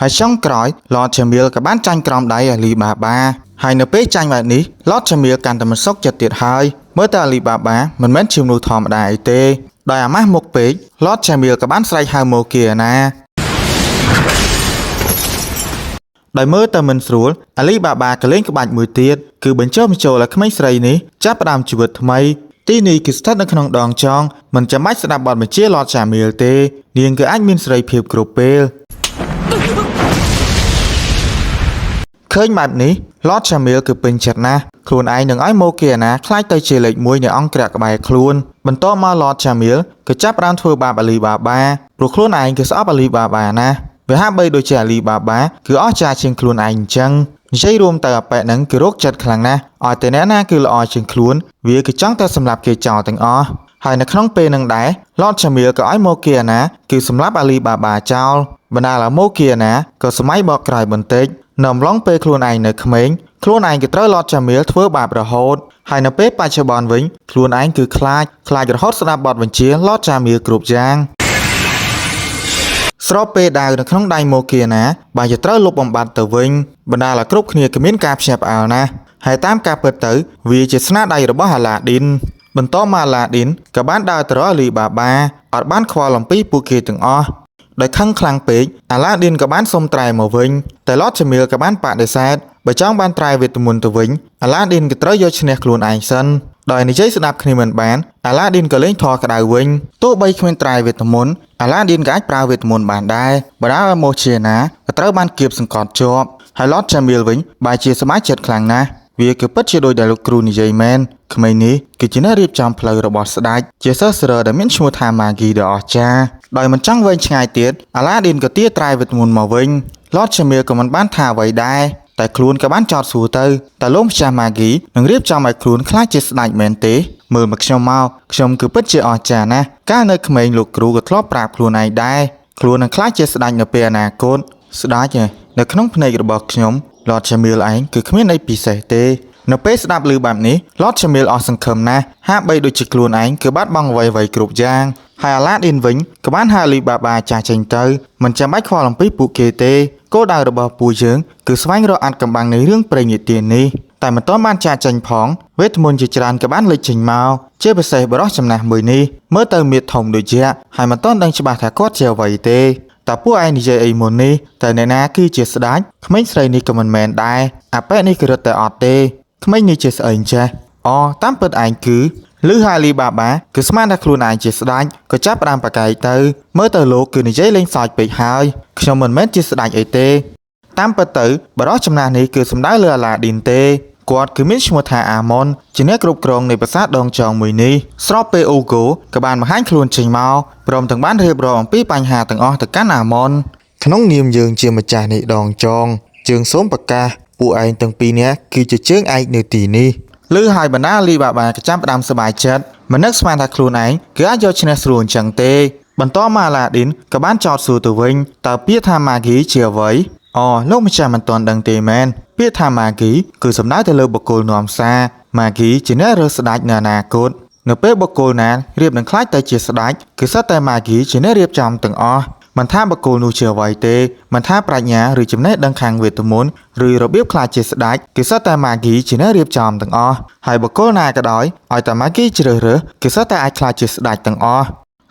ហើយចុងក្រោយឡតឆាមីលក៏បានចាញ់ក្រោមដៃអាលីបាបាហើយនៅពេលចាញ់បែបនេះឡតឆាមីលកាន់តែមិនសុខចិត្តទៀតហើយមើលទៅអាលីបាបាមិនមែនជាមនុស្សធម្មតាអីទេដោយអាម៉ាស់មុខពេកឡតឆាមីលក៏បានស្រែកហៅម៉ូគីអាណាដោយមើលទៅមិនស្រួលអាលីបាបាក៏លេងក្បាច់មួយទៀតគឺបញ្ចូលឲ្យក្មេងស្រីនេះចាប់ផ្ដើមជីវិតថ្មី ទីនេះគឺស្ថិតនៅក្នុងដងចង់មិនចាំបាច់ស្ដាប់បទបញ្ជាលតចាមីលទេនាងគឺអាចមានសេរីភាពគ្រប់ពេលឃើញបែបនេះលតចាមីលគឺពេញចិត្តណាស់ខ្លួនឯងនឹងឲ្យម៉ូគីអាណាខ្លាចទៅជាលេខ1នៃអង្គរៈក្បែរខ្លួនបន្ទាប់មកលតចាមីលក៏ចាប់ផ្ដើមធ្វើបាបអាលីបាបាព្រោះខ្លួនឯងគឺស្អប់អាលីបាបាណាវាហាក់បីដូចជាអាលីបាបាគឺអស្ចារ្យជាងខ្លួនឯងអញ្ចឹងនិយាយរួមទៅអាប៉ែហ្នឹងគឺរោគចិត្តខ្លាំងណាស់ឲ្យតែអ្នកណាគឺល្អជាងខ្លួនវាគឺចង់តែសម្លាប់គេចោលទាំងអស់ហើយនៅក្នុងពេលហ្នឹងដែរលតចាមីលក៏ឲ្យម៉ូគីអាណាគឺសម្លាប់អាលីបាបាចោលបណ្ដាលឲ្យម៉ូគីអាណាក៏សម័យបកក្រោយបន្តិចនៅអំឡុងពេលខ្លួនឯងនៅក្មេងខ្លួនឯងក៏ត្រូវលតចាមីលធ្វើបាបរហូតហើយនៅពេលបច្ចុប្បន្នវិញខ្លួនឯងគឺខ្លាចរហូតស្ដាប់បទបញ្ជាលតចាមីលគ្រប់យ៉ាងស្របពេលដាវនៅក្នុងដៃម៉ូគីអាណាបែរជាត្រូវលុបបំបត្តិទៅវិញបណ្ដាលឲ្យគ្រប់គ្នាក៏មានការភ្ញាក់ផ្អើលណាស់ហើយតាមការពិតទៅវាជាស្នាដៃរបស់អាឡាឌីនបន្តមកអាឡាឌីនក៏បានដើរទៅរកអាលីបាបាអត់បានខ្វល់អំពីពួកគេទាំងអស់ដោយខឹងខ្លាំងពេកអាឡាឌីនក៏បានសុំត្រែមកវិញតែលតចាមីលក៏បានបដិសេធបើចង់បានត្រែវេទមន្តទៅវិញអាឡាឌីនក៏ត្រូវយកឈ្នះខ្លួនឯងសិនដោយនិយាយស្ដាប់គ្នាមិនបានអាឡាឌីនក៏លេងធေါ်ក្តៅវិញទោះបីគ្មានត្រែវេទមន្តអាឡាឌីនក៏អាចប្រើវេទមន្តបានដែរបណ្ដាលឲ្យម៉ូឈីណាក៏ត្រូវបានគៀបសង្កត់ជាប់ហើយលតចាមីលវិញបែរជាសប្បាយចិត្តខ្លាំងណាស់វាគឺពិតជាដូចដែលលោកគ្រូនិយាយមែនក្មេងនេះគឺជាអ្នករៀបចំផ្លូវរបស់ស្ដេចជាសិស្សស្រើដែលមានឈ្មោះថាម៉ាហ្គីដ៏អស្ចារ្យដោយមិនចង់វែងឆ្ងាយទៀតអាឡាឌីនក៏ទារត្រែវេទមន្តមកវិញលតចាមីលក៏មិនបានថាអ្វីដែរតែខ្លួនក៏បានចោទសួរទៅតើលោកម្ចាស់ម៉ាហ្គីនឹងរៀបចំឲ្យខ្លួនខ្លាចជាស្ដេចមែនទេមើលមកខ្ញុំគឺពិតជាអស្ចារ្យណាស់កាលនៅក្មេងលោកគ្រូក៏ធ្លាប់ប្រាប់ខ្លួនឯងដែរខ្លួននឹងខ្លាចជាស្ដេចនៅពេលអនាគតស្ដេចនៅក្នុងភ្នែករបស់ខ្ញុំលតចាមីលឯងគឺគ្មានអីពិសេសទេនៅពេលស្ដាប់ឮបែបនេះលតចាមីលអស់សង្ឃឹមណាស់ហាក់បីដូចជាខ្លួនឯងគឺបាត់បង់អ្វីៗគ្រប់យ៉ាងហើយអាឡាឌីនវិញក៏បានហៅអាលីបាបាចាស់ចេញទៅមិនចាំបាច់ខ្វល់អំពីពួកគេទេគោលដៅរបស់ពួកយើងគឺស្វែងរកអត្ថកម្បាំងនៃរឿងព្រេងនិទាននេះតែមិនទាន់បានចាស់ចេញផងវេទមន្តជាច្រើនក៏បានលេចចេញមកជាពិសេសបរិសចំណាស់មួយនេះមើលទៅមានធំដូចជាហើយមិនទាន់ដឹងច្បាស់ថាគាត់ជាអ្វីទេតើពួកឯងនិយាយអីមុននេះតែអ្នកណាគឺជាស្ដេចក្មេងស្រីនេះក៏មិនមែនដែរអាប៉ែនេះគឺរត់តែអត់ទេក្មេងនេះជាស្អីអញ្ចេះតាមពិតឯងគឺលឺហាលីបាបាគឺស្មានថាខ្លួនឯងជាស្ដេចក៏ចាប់ផ្ដើមប្រកែកទៅមើលទៅលោកគឺនិយាយលេងសើចពេកហើយខ្ញុំមិនមែនជាស្ដេចអីទេតាមពិតទៅបរិសចំណាស់នេះគឺសំដៅលើអាឡាឌីនទេគាត់គឺមានឈ្មោះថាអាម៉ុនជាអ្នកគ្រប់គ្រងនៃប្រាសាទដងចងមួយនេះស្របពេលអូហ្គោក៏បានបង្ហាញខ្លួនចេញមកព្រមទាំងបានរៀបរាប់អំពីបញ្ហាទាំងអស់ទៅកាន់អាម៉ុនក្នុងនាមយើងជាម្ចាស់នៃដងចងជើងសូមប្រកាសពួកឯងទាំងពីរនាក់គឺជាជើងឯកនៅទីនេះលឺហើយបណ្ដាអាលីបាបាក៏ចាប់ផ្ដើមសប្បាយចិត្តមិននឹកស្មានថាខ្លួនឯងគឺអាចយកឈ្នះស្រួលអញ្ចឹងទេបន្តមកអាឡាឌីនក៏បានចោទសួរទៅវិញតើពាក្យថាម៉ាហ្គីជាអ្វីលោកម្ចាស់មិនទាន់ដឹងទេមែនពាក្យថាម៉ាហ្គីគឺសំដៅទៅលើបុគ្គលនាំសារម៉ាហ្គីជាអ្នករើសស្ដេចនៅអនាគតនៅពេលបុគ្គលណារៀបនឹងខ្លាចទៅជាស្ដេចគឺសុទ្ធតែម៉ាហ្គីជាអ្នករៀបចំទាំងអស់មិនថាបុគ្គលនោះជាអ្វីទេមិនថាប្រាជ្ញាឬចំណេះដឹងខាងវេទមន្តឬរបៀបខ្លាចជាស្ដេចគឺសុទ្ធតែម៉ាហ្គីជាអ្នករៀបចំទាំងអស់ហើយបុគ្គលណាក៏ដោយឲ្យតែម៉ាហ្គីជ្រើសរើសគឺសុទ្ធតែអាចខ្លាចជាស្ដេចទាំងអស់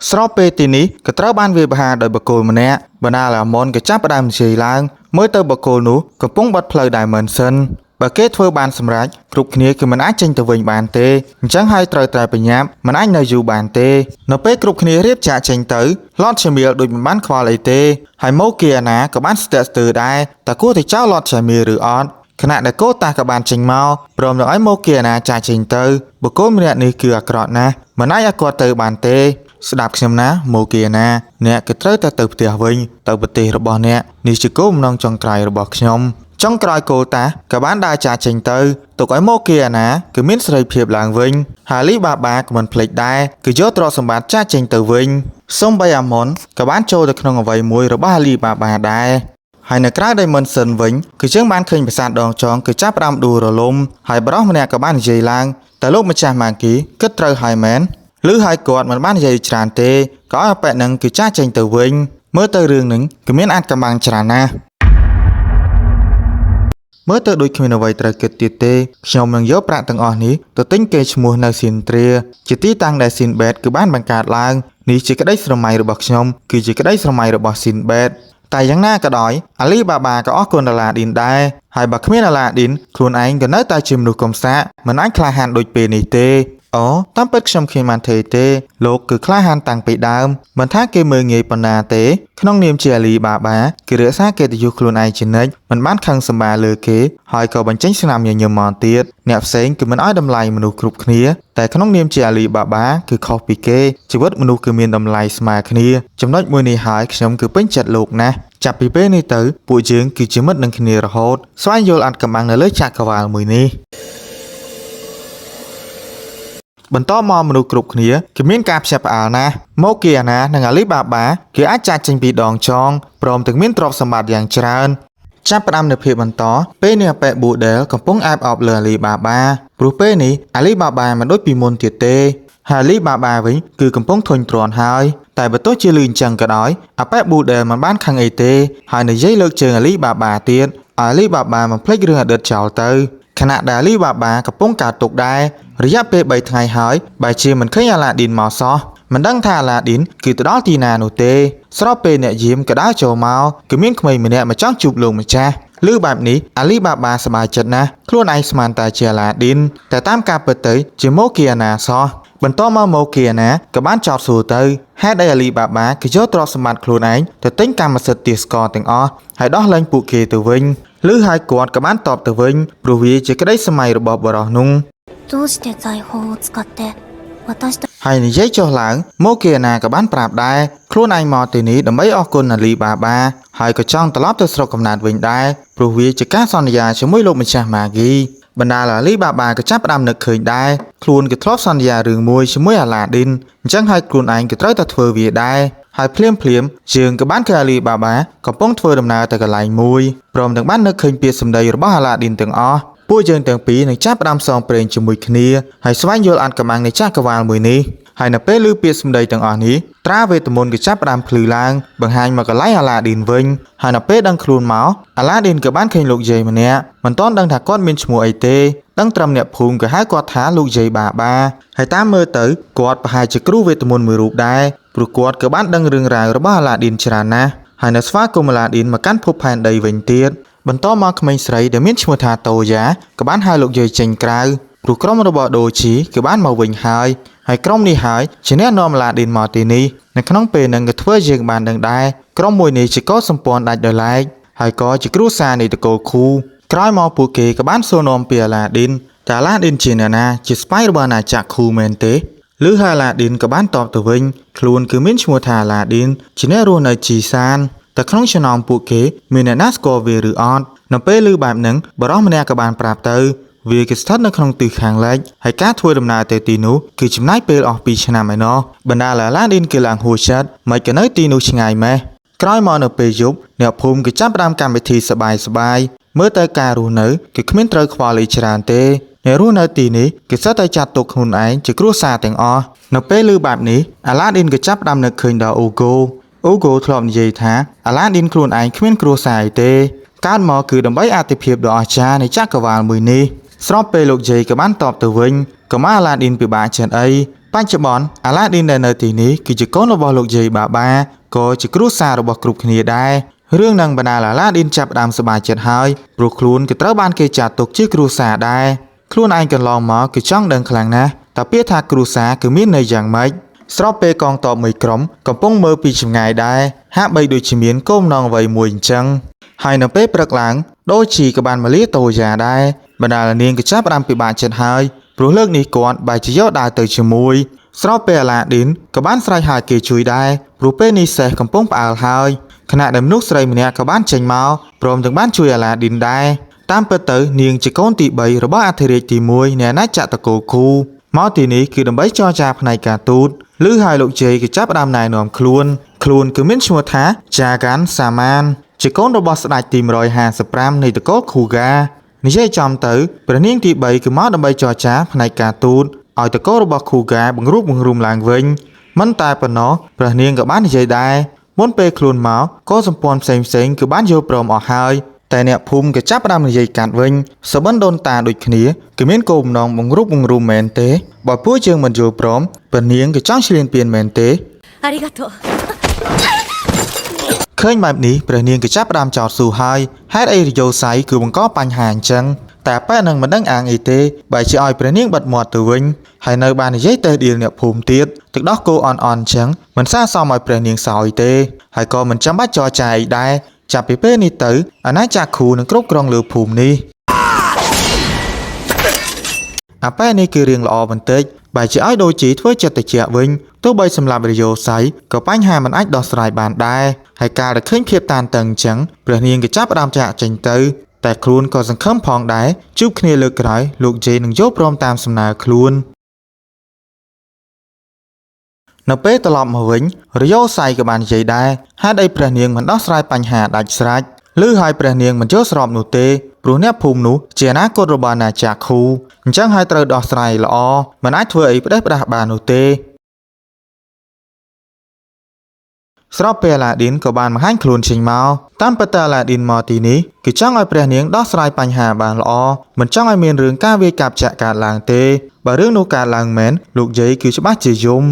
ស្របពេលទីនេះក៏ត្រូវបានវាយប្រហារដោយបុគ្គលម្នាក់បណ្ដាលអាម៉ុនក៏ចាប់ផ្ដើមនិយាយឡើងមើលទៅបុគ្គលនោះកំពុងបាត់ផ្លូវដែរមិនសិនបើគេធ្វើបានសម្រេចគ្រប់គ្នាគឺមិនអាចចេញទៅវិញបានទេអញ្ចឹងហើយត្រូវតែប្រញាប់មិនអាចនៅយូរបានទេនៅពេលគ្រប់គ្នារៀបចាកចេញទៅលតចាមីលដូចមិនបានខ្វល់អីទេហើយម៉ូគីអាណាក៏បានស្ទាក់ស្ទើរដែរតើគួរតែចោលលតចាមីលឬអត់ខណៈដែលកូតាក៏បានចេញមកព្រមទាំងឲ្យម៉ូគីអាណាចាកចេញទៅបុគ្គលម្នាក់នេះគឺអាក្រក់ណាស់មិនអាចឲ្យគាត់ទៅបានទេស្ដាប់ខ្ញុំណាម៉ូគីអាណាអ្នកក៏ត្រូវតែទៅផ្ទះវិញទៅប្រទេសរបស់អ្នកនេះជាគោលបំណងចុងក្រោយរបស់ខ្ញុំចុងក្រោយកូតាក៏បានដើរចាកចេញទៅទុកឲ្យម៉ូគីអាណាគឺមានសេរីភាពឡើងវិញហើយលីបាបាក៏មិនភ្លេចដែរគឺយកទ្រព្យសម្បត្តិចាកចេញទៅវិញសូម្បីអាម៉ុនក៏បានចូលទៅក្នុងអវ័យមួយរបស់លីបាបាដែរហើយនៅក្រៅដៃមិនសិនវិញគឺយើងបានឃើញប្រាសាទដងចងគឺចាប់ផ្ដើមដួលរលំហើយបរិសម្នាក់ក៏បាននិយាយឡើងតែលោកម្ចាស់ម៉ាហ្គីគិតត្រូវហើយមែនឬហើយគាត់មិនបាននិយាយច្រើនទេក៏ឲ្យប៉ែនឹងគឺចាស់ចេញទៅវិញមើលទៅរឿងនឹងគឺមានអាចកំបាំងច្រើនណាស់មើលទៅដូចគ្មានអ្វីត្រូវគិតទៀតទេខ្ញុំនឹងយកប្រាក់ទាំងអស់នេះទៅទិញកេរ្តិ៍ឈ្មោះនៅស៊ីនទ្រាជាទីតាំងដែលស៊ីនបេតគឺបានបង្កើតឡើងនេះជាក្តីស្រមៃរបស់ខ្ញុំគឺជាក្តីស្រមៃរបស់ស៊ីនបេតតែយ៉ាងណាក៏ដោយអាលីបាបាក៏អស់គុណអាឡាឌីនដែរហើយបើគ្មានអាឡាឌីនខ្លួនឯងក៏នៅតែជាមនុស្សកំសាកមិនអាចក្លាហានដូចពេលនេះទេ អូតាមពិតខ្ញុំឃើញបានទេលោកគឺក្លាហានតាំងពីដើមមិនថាគេមើងងាយប៉ុណ្ណាទេក្នុងនាមជាអាលីបាបាគេរក្សាកិត្តិយសខ្លួនឯងជានិច្ចមិនបានខឹងសម្បាលើគេហើយក៏បញ្ចេញស្នាមញញឹមមកទៀតអ្នកផ្សេងគឺមិនឲ្យតម្លៃមនុស្សគ្រប់គ្នាតែក្នុងនាមជាអាលីបាបាគឺខុសពីគេជីវិតមនុស្សគឺមានតម្លៃស្មើគ្នាចំណុចមួយនេះហើយខ្ញុំគឺពេញចិត្តលោកណាស់ចាប់ពីពេលនេះទៅពួកយើងគឺជាមិត្តនឹងគ្នារហូតស្វែងយល់អត្ថកម្បាំងនៅលើចក្រវាឡមួយនេះបន្តមកមនុស្សគ្រប់គ្នាគឺមានការភ្ញាក់ផ្អើលណាស់ម៉ូគីអាណានិងអាលីបាបាគឺអាចចាច់ចេញពីដងចងព្រមទាំងមានទ្រព្យសម្បត្តិយ៉ាងច្រើនចាប់ផ្ដើមនៅភាពបន្តពេលនេះអាប៉ែប៊ូដែលកំពុងអែបអបលើអាលីបាបាព្រោះពេលនេះអាលីបាបាមិនដូចពីមុនទៀតទេហើយអាលីបាបាវិញគឺកំពុងធុញទ្រាន់ហើយតែបើទោះជាលឺអញ្ចឹងក៏ដោយអាប៉ែប៊ូដែលមិនបានខឹងអីទេហើយនិយាយលើកជើងអាលីបាបាទៀតអាលីបាបាមិនភ្លេចរឿងអតីតចោលទៅខណៈដែលអាលីបាបាកំពុងកើតទុកដែររយៈពេល3ថ្ងៃហើយបែរជាមិនឃើញអាឡាឌីនមកសោះមិនដឹងថាអាឡាឌីនគឺទៅដល់ទីណានោះទេស្របពេលអ្នកយាមក៏ដើរចូលមកគឺមានក្មេងម្នាក់មកចង់ជួបលោកម្ចាស់ឮបែបនេះអាលីបាបាសប្បាយចិត្តណាស់ខ្លួនឯងស្មានតែជាអាឡាឌីនតែតាមការពិតទៅជាម៉ូគីអាណាសោះបន្តមកម៉ូគីអាណាក៏បានចោទសួរទៅហេតុអីអាលីបាបាគឺយកទ្រព្យសម្បត្តិខ្លួនឯងទៅទិញកម្មសិទ្ធិទាសករទាំងអស់ហើយដោះលែងពួកគេទៅវិញឬហើយគាត់ក៏បានតបទៅវិញព្រោះវាជាក្តីសម័យរបស់បរិសនោះどうして財宝を使って私たち ហើយនិយាយចុះឡើងម៉ូគីអាណាក៏បានប្រាប់ដែរខ្លួនឯងមកទីនេះដើម្បីអរគុណអាលីបាបាហើយក៏ចង់ត្រឡប់ទៅស្រុកកំណើតវិញដែរព្រោះវាជាការសន្យាជាមួយលោកម្ចាស់ម៉ាហ្គីបណ្ដាលអាលីបាបាក៏ចាប់ផ្ដើមនឹកឃើញដែរខ្លួនក៏ធ្លាប់សន្យារឿងមួយជាមួយអាឡាឌីនអញ្ចឹងហើយខ្លួនឯងក៏ត្រូវតែធ្វើវាដែរហើយភ្លាមជើងក៏បានឃើញអាលីបាបាកំពុងធ្វើដំណើរទៅកន្លែងមួយព្រមទាំងបាននឹកឃើញពាក្យសម្ដីរបស់អាឡាឌីនទាំងអស់ពួកយើងទាំងពីរនឹងចាប់ផ្ដើមផ្សងព្រេងជាមួយគ្នាហើយស្វែងយល់អត្ថកម្បាំងនៃចក្រវាឡមួយនេះហើយនៅពេលឮពាក្យសម្ដីទាំងអស់នេះត្រាវេទមន្តក៏ចាប់ផ្ដើមភ្លឺឡើងបង្ហាញមកកន្លែងអាឡាឌីនវិញហើយនៅពេលដឹងខ្លួនមកអាឡាឌីនក៏បានឃើញលោកយាយម្នាក់មិនទាន់ដឹងថាគាត់មានឈ្មោះអីទេដឹងត្រឹមអ្នកភូមិក៏ហៅគាត់ថាលោកយាយបាបាហើយតាមមើលទៅគាត់ប្រហែលជាគ្រូវេទមន្តមួយរូបដែរព្រោះគាត់ក៏បានដឹងរឿងរ៉ាវរបស់អាឡាឌីនច្រើនណាស់ហើយនៅស្វាគមន៍អាឡាឌីនមកកាន់ភពផែនដីវិញទៀតបន្តមកក្មេងស្រីដែលមានឈ្មោះថាតូយ៉ាក៏បានហៅលោកយាយចេញក្រៅព្រោះក្រុមរបស់ដូជីក៏បានមកវិញហើយក្រុមនេះហើយជាអ្នកនាំអាឡាឌីនមកទីនេះនៅក្នុងពេលហ្នឹងក៏ធ្វើយើងបានដឹងដែរក្រុមមួយនេះជាកោសម្ព័ន្ធដាច់ដោយឡែកហើយក៏ជាគ្រួសារនៃតកូលខូក្រោយមកពួកគេក៏បានសួរនាំពីអាឡាឌីនតែអាឡាឌីនជាអ្នកណាជាស្ប៉ៃរបស់អាណាចក្រខូមែនទេឬហើយអាឡាឌីនក៏បានតបទៅវិញខ្លួនគឺមានឈ្មោះថាអាឡាឌីនជាអ្នករស់នៅជីសានតែក្នុងចំណោមពួកគេមានអ្នកណាស្គាល់វាឬអត់នៅពេលឮបែបហ្នឹងបរិសម្នាក់ក៏បានប្រាប់ទៅវាគឺស្ថិតនៅក្នុងទិសខាងលិចហើយការធ្វើដំណើរទៅទីនោះគឺចំណាយពេលអស់2ឆ្នាំឯណោះបណ្ដាលអាឡាឌីនគឺឡើងហួសចិត្តមិនក៏នៅទីនោះឆ្ងាយម៉េះក្រោយមកនៅពេលយប់អ្នកភូមិក៏ចាប់ផ្ដើមកម្មវិធីសបាយមើលទៅការរស់នៅគឺគ្មានត្រូវខ្វល់អីច្រើនទេអ្នករស់នៅទីនេះគឺសុទ្ធតែចាត់ទុកខ្លួនឯងជាគ្រួសារទាំងអស់នៅពេលឮបែបនេះអាឡាឌីនក៏ចាប់ផ្ដើមនឹកឃើញដល់អូហ្គោធ្លាប់និយាយថាអាឡាឌីនខ្លួនឯងគ្មានគ្រួសារអីទេកើតមកគឺដើម្បីអតិភិបដ៏អស្ចារ្យនៃចក្រវាឡមួយនេះស្របពេលលោកយាយក៏បានតបទៅវិញក៏មកអាឡាឌីនពិបាកចិត្តអីបច្ចុប្បន្នអាឡាឌីនដែលនៅទីនេះគឺជាកូនរបស់លោកយាយបាបាក៏ជាគ្រួសាររបស់គ្រប់គ្នាដែររឿងនឹងបណ្ដាលអាឡាឌីនចាប់ផ្ដើមសប្បាយចិត្តហើយព្រោះខ្លួនក៏ត្រូវបានគេចាត់ទុកជាគ្រួសារដែរខ្លួនឯងកន្លងមកគឺចង់ដឹងខ្លាំងណាស់តើពាក្យថាគ្រួសារគឺមានន័យយ៉ាងម៉េចស្របពេលកងទ័ពមួយក្រុមកំពុងមើលពីចម្ងាយដែរហាក់បីដូចជាមានគោលបំណងអ្វីមួយអញ្ចឹងហើយនៅពេលព្រឹកឡើងដូជីក៏បានមកលាតូយ៉ាដែរបណ្ដាលនាងក៏ចាប់ផ្ដើមពិបាកចិត្តហើយព្រោះលើកនេះគាត់បែរជាយកដើរទៅជាមួយស្របពេលអាឡាឌីនក៏បានស្រែកហៅគេជួយដែរព្រោះពេលនេះសេះកំពុងផ្អើលហើយខណៈដែលមនុស្សស្រីម្នាក់ក៏បានចេញមកព្រមទាំងបានជួយអាឡាឌីនដែរតាមពិតទៅនាងជាកូនទី3របស់អធិរាជទី1នៃអាណាចក្រតកូលខូមកទីនេះគឺដើម្បីចរចាផ្នែកការទូតឬហើយលោកជ័យក៏ចាប់ផ្ដើមណែនាំខ្លួនគឺមានឈ្មោះថាចាកាន់សាម៉ានជាកូនរបស់ស្ដេចទី155នៃតកូលខូហ្គានិយាយចំទៅព្រះនាងទី3គឺមកដើម្បីចរចាផ្នែកការទូតឲ្យតកូលរបស់ខូហ្គាបង្រួបបង្រួមឡើងវិញមិនតែប៉ុណ្ណោះព្រះនាងក៏បាននិយាយដែរមុនពេលខ្លួនមកក៏សម្ព័ន្ធផ្សេងគឺបានយល់ព្រមអស់ហើយតែអ្នកភូមិក៏ចាប់ផ្ដើមនិយាយកាត់វិញសបិនដូនតាដូចគ្នាគឺមានគោលបំណងបង្រួបបង្រួមមែនទេបើពួកយើងមិនយល់ព្រមព្រះនាងក៏ចង់ឈ្លានពានមែនទេありがとうឃើញបែបនេះព្រះនាងក៏ចាប់ផ្ដើមចោទសួរហើយហេតុអីរយោស័យគឺបង្កបញ្ហាអញ្ចឹង តែប៉ែនឹងមិនដឹងអាងអីទេបើជាឲ្យព្រះនាងបាត់មាត់ទៅវិញហើយនៅបាននិយាយទៅឌីលអ្នកភូមិទៀតទឹកដោះគោអន់អញ្ចឹងមិនស័ក្តិសមឲ្យព្រះនាងសោយទេហើយក៏មិនចាំបាច់ចរចាអីដែរចាប់ពីពេលនេះទៅអាណាចក្រគ្រូនឹងគ្រប់គ្រងលើភូមិនេះអាប៉ែនេះគឺរឿងល្អបន្តិចបើជាឲ្យដូចជីធ្វើចិត្តត្រជាក់វិញទោះបីសម្រាប់រយោស័យក៏បញ្ហាមិនអាចដោះស្រាយបានដែរហើយការដែលឃើញភាពតានតឹងអញ្ចឹងព្រះនាងក៏ចាប់ផ្ដើមចាក់ចេញទៅតែខ្លួនក៏សង្ឃឹមផងដែរជួបគ្នាលើកក្រោយលោកជេនឹងយកព្រមតាមសំណើខ្លួននៅពេលត្រឡប់មកវិញរយោស័យក៏បាននិយាយដែរហេតុអីព្រះនាងមិនដោះស្រាយបញ្ហាដាច់ស្រេចឬហើយព្រះនាងមិនយល់ស្របនោះទេព្រោះអ្នកភូមិនោះជាអនាគតរបស់អាណាចក្រគ្រូអញ្ចឹងហើយត្រូវដោះស្រាយល្អមិនអាចធ្វើអីផ្ដេសផ្ដាសបាននោះទេស្របពេលអាឡាឌីនក៏បានបង្ហាញខ្លួនចេញមកតាមពិតអាឡាឌីនមកទីនេះគឺចង់ឲ្យព្រះនាងដោះស្រាយបញ្ហាបានល្អមិនចង់ឲ្យមានរឿងការវាយកាប់ចាក់កើតឡើងទេបើរឿងនោះកើតឡើងមែនលោកយាយគឺច្បាស់ជាយំ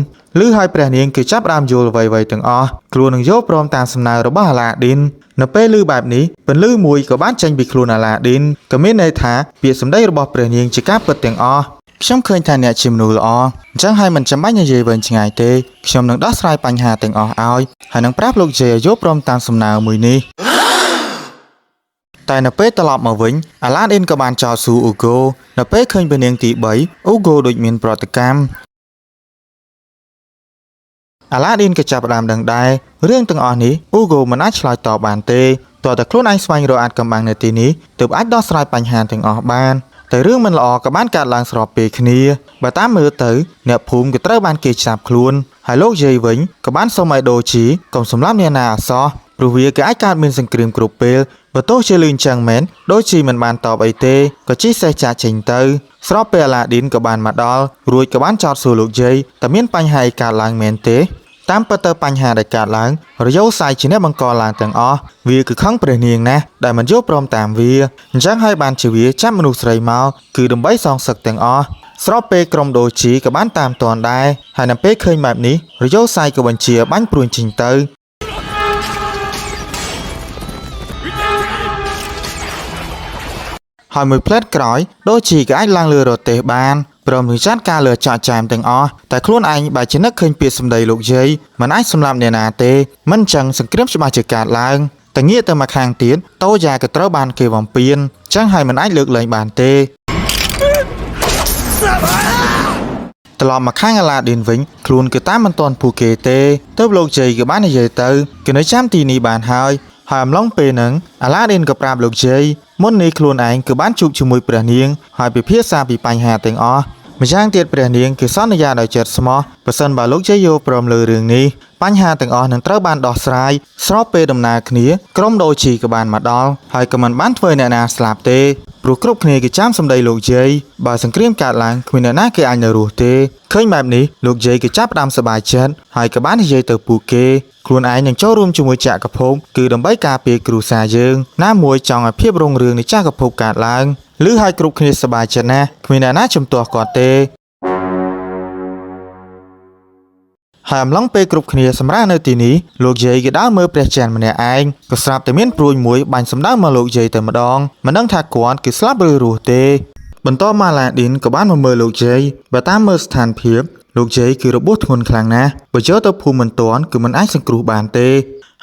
ឬហើយព្រះនាងគឺចាប់ផ្ដើមយល់អ្វីៗទាំងអស់ខ្លួននឹងយកព្រមតាមសំណើរបស់អាឡាឌីននៅពេលឮបែបនេះពន្លឺមួយក៏បានចេញពីខ្លួនអាឡាឌីនក៏មានន័យថាពាក្យសម្ដីរបស់ព្រះនាងជាការពិតទាំងអស់ខ្ញុំឃើញថាអ្នកជាមនុស្សល្អអញ្ចឹងហើយមិនចាំបាច់និយាយវែងឆ្ងាយទេខ្ញុំនឹងដោះស្រាយបញ្ហាទាំងអស់ឲ្យហើយនឹងប្រាប់លោកជេយកព្រមតាមសំណើមួយនេះតែនៅពេលត្រឡប់មកវិញអាឡាឌីនក៏បានចោទសួរអ៊ូហ្គោនៅពេលឃើញព្រះនាងទី3អ៊ូហ្គោដូចមានប្រតិកម្មអាឡាឌីនក៏ចាប់ផ្ដើមដឹងដែររឿងទាំងអស់នេះអ៊ូហ្គោមិនអាចឆ្លើយតបបានទេតើតែខ្លួនឯងស្វែងរកអាចកំបាំងនៅទីនេះទើបអាចដោះស្រាយបញ្ហាទាំងអស់បានតែរឿងមិនល្អក៏បានកើតឡើងស្របពេលគ្នាបើតាមមើលទៅអ្នកភូមិក៏ត្រូវបានគេចាប់ខ្លួនហើយលោកយាយវិញក៏បានសុំឲ្យដូជីកុំសម្លាប់អ្នកណាអសោះព្រោះវាក៏អាចកើតមានសង្គ្រាមគ្រប់ពេលបើទោះជាលឿនចឹងមែនដូជីមិនបានតបអីទេក៏ជិះសេះចាក់ចេញទៅស្របពេលអាឡាឌីនក៏បានមកដល់រួចក៏បានចោទសួរលោកយាយតើមានបញ្ហាអីកើតឡើងមែនទេតាមពិតទៅបញ្ហាដែលកើតឡើងរយោស័យជាអ្នកបង្កឡើងទាំងអស់វាគឺខឹងព្រះនាងណាស់ដែលមិនយល់ព្រមតាមវាអញ្ចឹងហើយបានជាវាចាប់មនុស្សស្រីមកគឺដើម្បីសងសឹកទាំងអស់ស្របពេលក្រុមដូជីក៏បានតាមទាន់ដែរហើយនៅពេលឃើញបែបនេះរយោស័យក៏បញ្ជាបាញ់ព្រួញចេញទៅហើយមួយផ្លែតក្រោយដូជីក៏អាចឡើងលើរទេះបានព្រមនឹងចាត់ការលើចាក់ចែមទាំងអស់តែខ្លួនឯងបើជានឹកឃើញពាក្យសម្ដីលោកយាយមិនអាចសម្លាប់អ្នកណាទេមិនចឹងសង្គ្រាមច្បាស់ជាកើតឡើងតែងាកទៅមកខាងទៀតតូយ៉ាក៏ត្រូវបានគេបំពានចឹងហើយមិនអាចលើកលែងបានទេត្រឡប់មកខាងអាឡាឌីនវិញខ្លួនគឺតាមមិនទាន់ពួកគេទេទើបលោកយាយក៏បាននិយាយទៅគេនៅចាំទីនេះបានហើយអំឡុងពេលហ្នឹងអាឡាឌីនក៏ប្រាប់លោកយាយមុននេះខ្លួនឯងគឺបានជួបជាមួយព្រះនាងហើយពិភាក្សាពីបញ្ហាទាំងអស់ម្យ៉ាងទៀតព្រះនាងគឺសន្យាដោយចិត្តស្មោះប្រសិនបើលោកយាយយកព្រមលើរឿងនេះបញ្ហាទាំងអស់នឹងត្រូវបានដោះស្រាយស្របពេលដំណើរគ្នាក្រុមដូជីក៏បានមកដល់ហើយក៏មិនបានធ្វើអ្នកណាស្លាប់ទេព្រោះគ្រប់គ្នាគេចាំសម្ដីលោកយាយបើសង្គ្រាមកើតឡើងគ្មានអ្នកណាគេអាចនៅរស់ទេឃើញបែបនេះលោកយាយក៏ចាប់ផ្ដើមសប្បាយចិត្តហើយក៏បាននិយាយទៅពួកគេខ្លួនឯងនឹងចូលរួមជាមួយចក្រភពគឺដើម្បីការពារគ្រួសារយើងណាមួយចង់ឲ្យភាពរុងរឿងនៃចក្រភពកើតឡើងឬឲ្យគ្រប់គ្នាសប្បាយចិត្តណាស់គ្មានអ្នកណាជំទាស់គាត់ទេហើយអំឡុងពេលគ្រប់គ្នាសម្រាប់នៅទីនេះលោកយាយក៏ដើរមើលព្រះច័ន្ទម្នាក់ឯងក៏ស្រាប់តែមានព្រួយមួយបាញ់សម្ដៅមកលោកយាយតែម្ដងមិនដឹងថាគាត់គឺស្លាប់ឬរស់ទេបន្តមកអាឡាឌីនក៏បានមកមើលលោកយាយបើតាមមើលស្ថានភាពលោកយាយគឺរបួសធ្ងន់ខ្លាំងណាស់បើយកទៅភូមិមិនទាន់គឺមិនអាចសង្គ្រោះបានទេ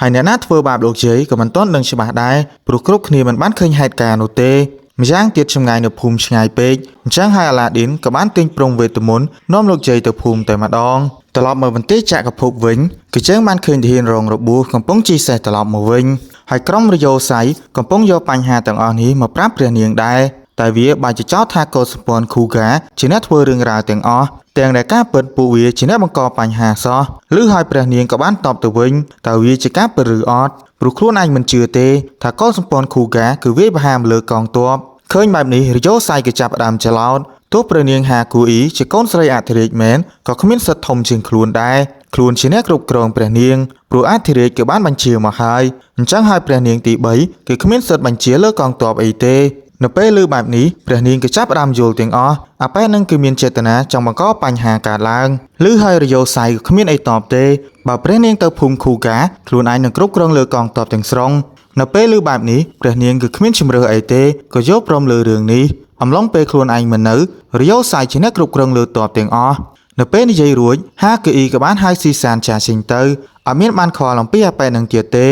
ហើយអ្នកណាធ្វើបាបលោកយាយក៏មិនទាន់ដឹងច្បាស់ដែរព្រោះគ្រប់គ្នាមិនបានឃើញហេតុការណ៍នោះទេម្យ៉ាងទៀតចម្ងាយនៅភូមិឆ្ងាយពេកអញ្ចឹងហើយអាឡាឌីនក៏បានទិញប្រងវេទមន្តនាំលោកយាយទៅភូមិតែម្ដងត្រឡប់មកបន្ទាយចក្រភពវិញគឺជើងបានឃើញទាហានរងរបួសកំពុងជិះសេះត្រឡប់មកវិញហើយក្រុមរយោស័យកំពុងយកបញ្ហាទាំងអស់នេះមកប្រាប់ព្រះនាងដែរតែវាបាច់ចោទថាកុលសម្ព័ន្ធគូកាជាអ្នកធ្វើរឿងរ៉ាវទាំងអស់ទាំងដែលការពិតពួកវាជាអ្នកបង្កបញ្ហាសោះឬហើយព្រះនាងក៏បានតបទៅវិញតើវាជាការពិតឬអត់ព្រោះខ្លួនឯងមិនជឿទេថាកុលសម្ព័ន្ធគូកាគឺវាយប្រហារលើកងទ័ពឃើញបែបនេះរយោស័យក៏ចាប់ផ្ដើមច្រឡោតទោះព្រះនាងហាគូអ៊ីជាកូនស្រីអធិរាជមែនក៏គ្មានសិទ្ធិធំជាងខ្លួនដែរខ្លួនជាអ្នកគ្រប់គ្រងព្រះនាងព្រោះអធិរាជក៏បានបញ្ជាមកហើយអញ្ចឹងហើយព្រះនាងទី3គឺគ្មានសិទ្ធិបញ្ជាលើកងទ័ពអីទេនៅពេលឮបែបនេះព្រះនាងក៏ចាប់ផ្ដើមយល់ទាំងអស់អាប៉ែនឹងគឺមានចេតនាចង់បង្កបញ្ហាកើតឡើងឬហើយរយោស័យក៏គ្មានអីតបទេបើព្រះនាងទៅភូមិគូកាខ្លួនឯងនឹងគ្រប់គ្រងលើកងទ័ពទាំងស្រុង នៅពេលឮបែបនេះព្រះនាងគឺគ្មានជំរឿអីទេក៏យកព្រមលើរឿងនេះអំឡុងពេលខ្លួនឯងមិននៅរយោសាយជាអ្នកគ្រប់គ្រងលើទ័ពទាំងអស់នៅពេលនិយាយរួចហាកឺអ៊ីក៏បានហៅស៊ីសានចាចេញទៅអត់មានបានខ្វល់អំពីអាប៉ែនឹងទៀតទេ